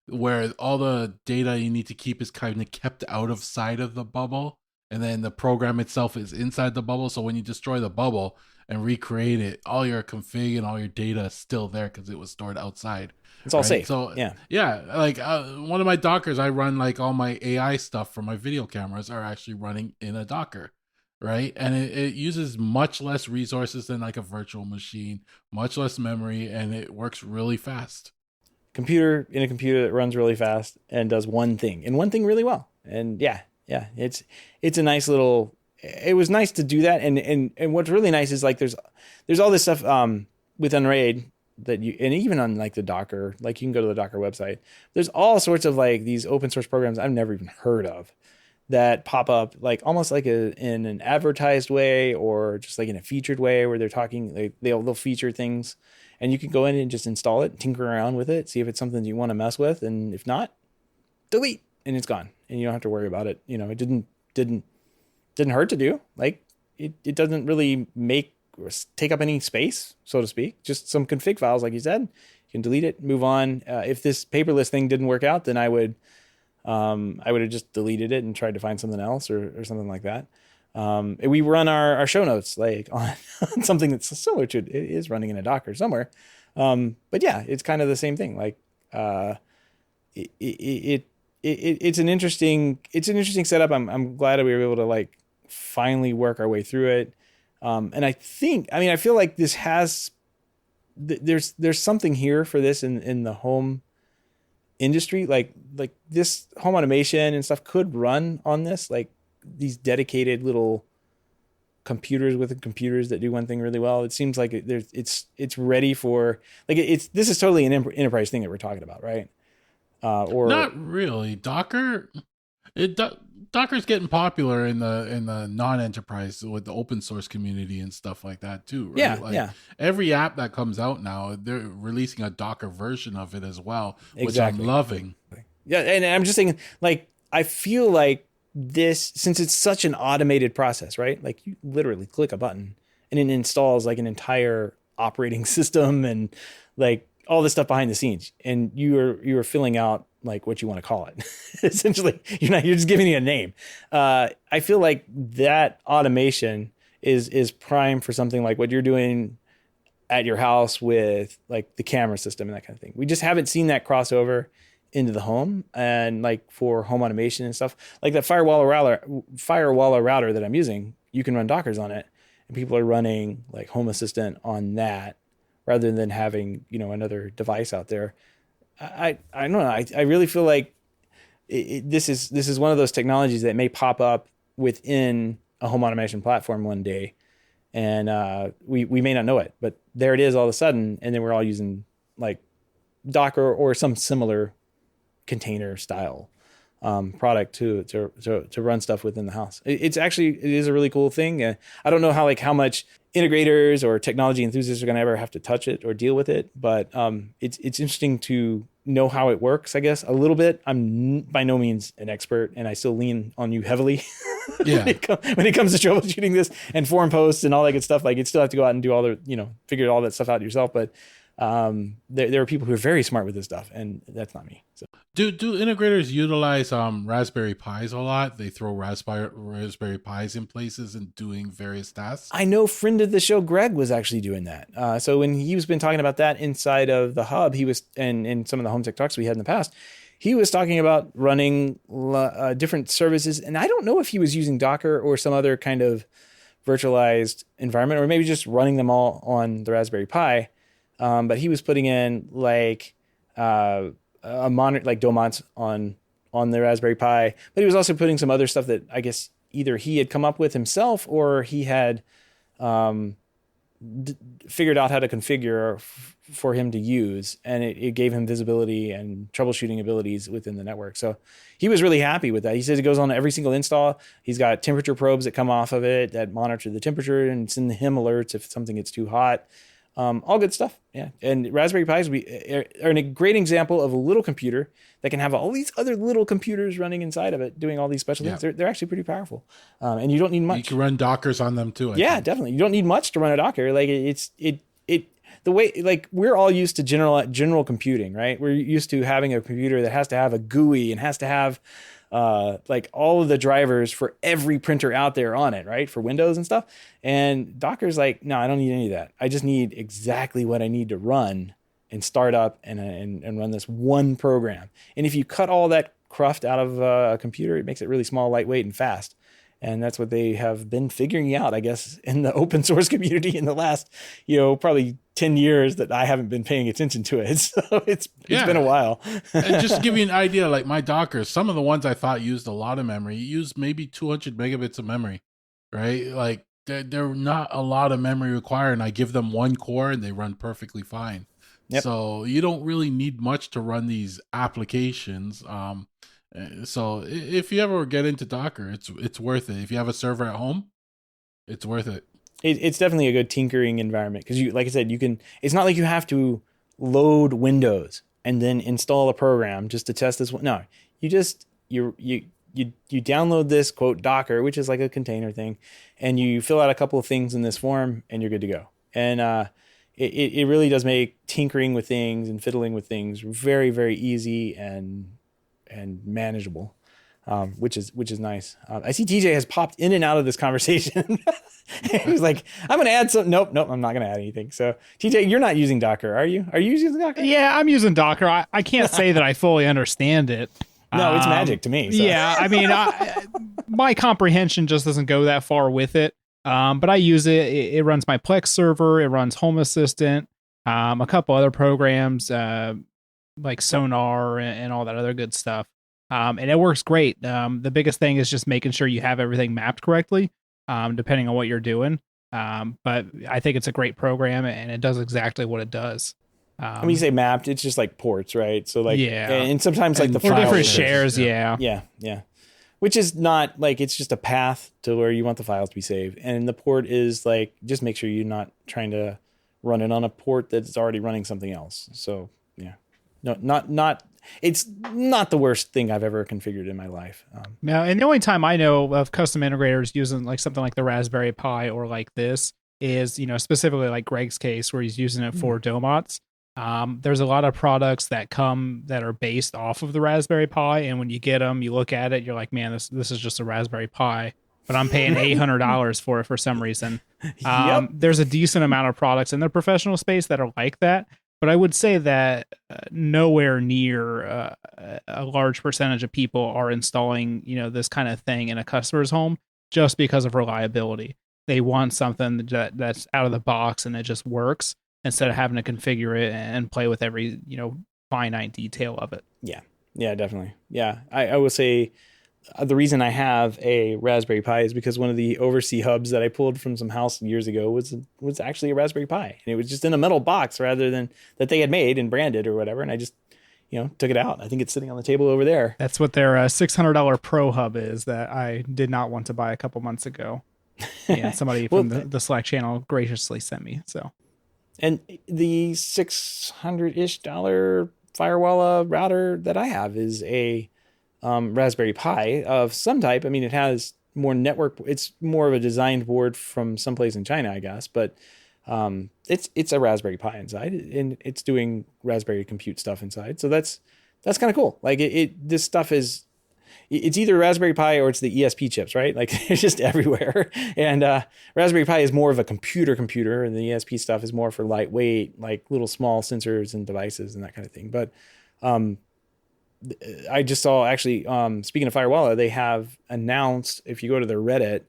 where all the data you need to keep is kind of kept out of sight of the bubble. And then the program itself is inside the bubble. So when you destroy the bubble and recreate it, all your config and all your data is still there because it was stored outside. It's all safe. So yeah. Like one of my Dockers, I run like all my AI stuff for my video cameras are actually running in a Docker. Right. And it uses much less resources than like a virtual machine, much less memory, and it works really fast. Computer in a computer that runs really fast and does one thing and one thing really well. And yeah, it's a nice little, it was nice to do that. And what's really nice is like, there's all this stuff, with Unraid that and even on like the Docker, like you can go to the Docker website, there's all sorts of like these open source programs I've never even heard of that pop up like almost like in an advertised way or just like in a featured way where they're talking, like they'll feature things and you can go in and just install it, tinker around with it, see if it's something you want to mess with. And if not, delete and it's gone and you don't have to worry about it. It didn't hurt to do. Like it doesn't really make or take up any space, so to speak, just some config files. Like you said, you can delete it, move on. If this paperless thing didn't work out, then I would have just deleted it and tried to find something else or something like that. We run our show notes like on something that's similar to it. It is running in a Docker somewhere. But yeah, it's kind of the same thing. Like, it's an interesting setup. I'm glad that we were able to like finally work our way through it. And I feel like this there's something here for this in the home industry. Like this home automation and stuff could run on this, like these dedicated little computers within computers that do one thing really well. It seems like it's ready for like, this is totally an enterprise thing that we're talking about, right? Or not really. Docker's getting popular in the non-enterprise with the open source community and stuff like that too, right? Yeah, like yeah. Every app that comes out now, they're releasing a Docker version of it as well, which Exactly. I'm loving. Yeah, and I'm just thinking, like, I feel like this, since it's such an automated process, right? Like you literally click a button and it installs like an entire operating system and like all this stuff behind the scenes, and you are filling out like what you want to call it. Essentially, you're just giving it a name. I feel like that automation is prime for something like what you're doing at your house with like the camera system and that kind of thing. We just haven't seen that crossover into the home, and like for home automation and stuff like that firewall router that I'm using, you can run Dockers on it, and people are running like Home Assistant on that rather than having, another device out there. I don't know. I really feel like this is one of those technologies that may pop up within a home automation platform one day, and we may not know it, but there it is all of a sudden, and then we're all using like Docker or some similar container style product to run stuff within the house. It is a really cool thing. I don't know how much integrators or technology enthusiasts are going to ever have to touch it or deal with it, but it's interesting to know how it works, I guess, a little bit. I'm by no means an expert, and I still lean on you heavily. Yeah. when it comes to troubleshooting this and forum posts and all that good stuff. Like, you still have to go out and do all the, figure all that stuff out yourself. But there are people who are very smart with this stuff, and that's not me. So. Do integrators utilize Raspberry Pis a lot? They throw Raspberry Pis in places and doing various tasks? I know friend of the show, Greg, was actually doing that. So when he's been talking about that inside of the hub, he was, and in some of the HomeTech talks we had in the past, he was talking about running different services. And I don't know if he was using Docker or some other kind of virtualized environment, or maybe just running them all on the Raspberry Pi. But he was putting in like a monitor, like Domons on the Raspberry Pi. But he was also putting some other stuff that I guess either he had come up with himself or he had figured out how to configure for him to use, and it gave him visibility and troubleshooting abilities within the network. So he was really happy with that. He says it goes on every single install. He's got temperature probes that come off of it that monitor the temperature and send him alerts if something gets too hot. All good stuff. Yeah. And Raspberry Pis are a great example of a little computer that can have all these other little computers running inside of it, doing all these special things. They're actually pretty powerful. And you don't need much. You can run Dockers on them too. I think. Definitely. You don't need much to run a Docker. Like the way, like, we're all used to general computing, right? We're used to having a computer that has to have a GUI and has to have like all of the drivers for every printer out there on it, right? For Windows and stuff. And Docker's like, no, I don't need any of that. I just need exactly what I need to run and start up and run this one program. And if you cut all that cruft out of a computer, it makes it really small, lightweight, and fast. And that's what they have been figuring out, I guess, in the open source community in the last, probably 10 years that I haven't been paying attention to it. So it's been a while. And just to give you an idea, like my Dockers, some of the ones I thought used a lot of memory, used maybe 200 megabits of memory, right? Like they're not a lot of memory required, and I give them one core and they run perfectly fine. Yep. So you don't really need much to run these applications. So if you ever get into Docker, it's worth it. If you have a server at home, it's worth it. It's definitely a good tinkering environment because, like I said, it's not like you have to load Windows and then install a program just to test this one. No, you download this quote Docker, which is like a container thing, and you fill out a couple of things in this form and you're good to go. And it really does make tinkering with things and fiddling with things very, very easy and manageable. which is nice. I see TJ has popped in and out of this conversation. He's like, I'm going to add some. Nope, I'm not going to add anything. So TJ, you're not using Docker, are you? Are you using Docker? Yeah, I'm using Docker. I can't say that I fully understand it. No, it's magic to me. So. Yeah, I mean, my comprehension just doesn't go that far with it. But I use it. It runs my Plex server. It runs Home Assistant, a couple other programs like Sonar and all that other good stuff. And it works great. The biggest thing is just making sure you have everything mapped correctly, depending on what you're doing. But I think it's a great program, and it does exactly what it does. When you say mapped, it's just like ports, right? So like, yeah, and sometimes like the or different shares, yeah. Which is not like, it's just a path to where you want the files to be saved, and the port is like, just make sure you're not trying to run it on a port that's already running something else. So yeah, no, not. It's not the worst thing I've ever configured in my life. Now, and the only time I know of custom integrators using like something like the Raspberry Pi or like this is, specifically like Greg's case where he's using it for Domots. There's a lot of products that come that are based off of the Raspberry Pi, and when you get them, you look at it, you're like, man, this is just a Raspberry Pi, but I'm paying $800 for it for some reason. Yep. There's a decent amount of products in the professional space that are like that, but I would say that nowhere near a large percentage of people are installing, this kind of thing in a customer's home just because of reliability. They want something that's out of the box and it just works, instead of having to configure it and play with every, finite detail of it. Yeah, definitely. Yeah. I will say the reason I have a Raspberry Pi is because one of the overseas hubs that I pulled from some house years ago was actually a Raspberry Pi. And it was just in a metal box rather than that they had made and branded or whatever. And I just, took it out. I think it's sitting on the table over there. That's what their $600 Pro hub is that I did not want to buy a couple months ago. And somebody from the Slack channel graciously sent me. So. And the $600-ish Firewall router that I have is a Raspberry Pi of some type. I mean, it has more network. It's more of a designed board from someplace in China, I guess. But it's a Raspberry Pi inside, and it's doing Raspberry compute stuff inside. So that's kind of cool. Like this stuff is. It's either Raspberry Pi or it's the ESP chips, right? Like they're just everywhere. And Raspberry Pi is more of a computer, and the ESP stuff is more for lightweight, like little small sensors and devices and that kind of thing. But I just saw actually, speaking of Firewall, they have announced, if you go to their Reddit,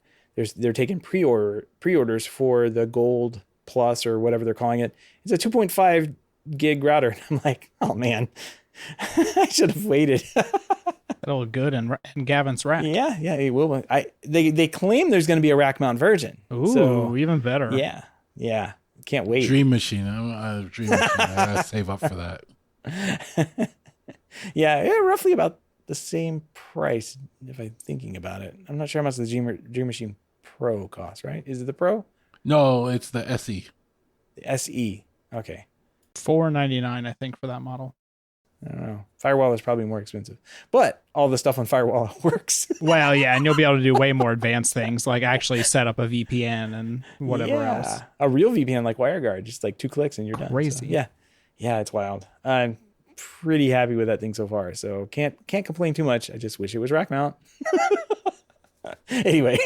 they're taking pre-orders for the Gold Plus or whatever they're calling it. It's a 2.5 gig router. And I'm like, oh man, I should have waited. That'll look good in Gavin's rack. Yeah, it will. They claim there's going to be a rack mount version. Ooh, so, even better. Yeah. Can't wait. Dream Machine. Dream Machine. I gotta save up for that. yeah, roughly about the same price if I'm thinking about it. I'm not sure how much the Dream Machine Pro costs, right? Is it the Pro? No, it's the SE. The SE. Okay. $499, I think, for that model. I don't know. Firewall is probably more expensive, but all the stuff on Firewall works. Well, yeah, and you'll be able to do way more advanced things, like actually set up a VPN and whatever else. A real VPN like WireGuard, just like 2 clicks and you're done. Crazy. So, yeah, it's wild. I'm pretty happy with that thing so far, so can't complain too much. I just wish it was rack mount. Anyway,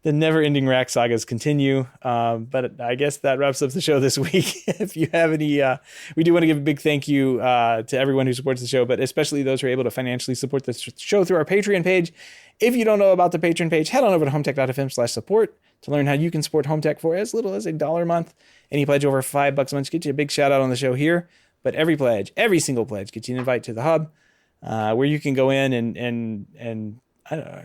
the never-ending rack sagas continue, but I guess that wraps up the show this week. If you have any, we do want to give a big thank you to everyone who supports the show, but especially those who are able to financially support the show through our Patreon page. If you don't know about the Patreon page, head on over to HomeTech.fm/support to learn how you can support HomeTech for as little as $1 a month. Any pledge over $5 a month gets you a big shout out on the show here, but every single pledge gets you an invite to the hub, where you can go in and I don't know,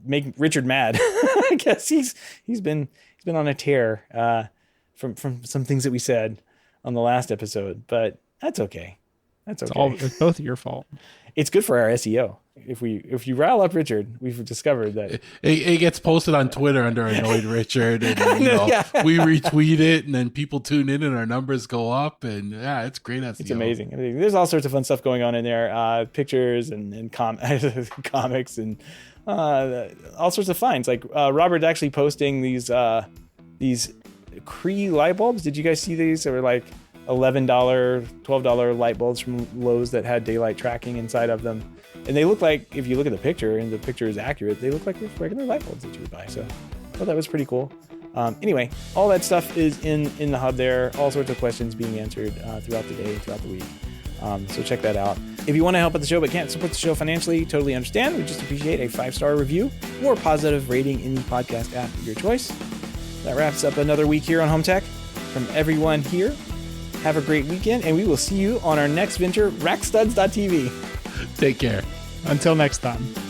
make Richard mad. I guess he's been on a tear from some things that we said on the last episode, but that's okay. It's both your fault. It's good for our SEO. If you rile up Richard, we've discovered that it gets posted on Twitter under Annoyed Richard, and we retweet it, and then people tune in, and our numbers go up, and it's great SEO. It's amazing. There's all sorts of fun stuff going on in there, pictures and comics and all sorts of finds. Like Robert's actually posting these Cree light bulbs. Did you guys see these? They were like $11, $12 light bulbs from Lowe's that had daylight tracking inside of them. And they look like, if you look at the picture and the picture is accurate, they look like regular light bulbs that you would buy. So I thought that was pretty cool. Anyway, all that stuff is in the hub there. All sorts of questions being answered throughout the day, throughout the week. So check that out. If you want to help out the show but can't support the show financially, totally understand. We just appreciate a 5-star review or positive rating in the podcast app of your choice. That wraps up another week here on Home Tech. From everyone here, have a great weekend, and we will see you on our next venture, rackstuds.tv. Take care. Until next time.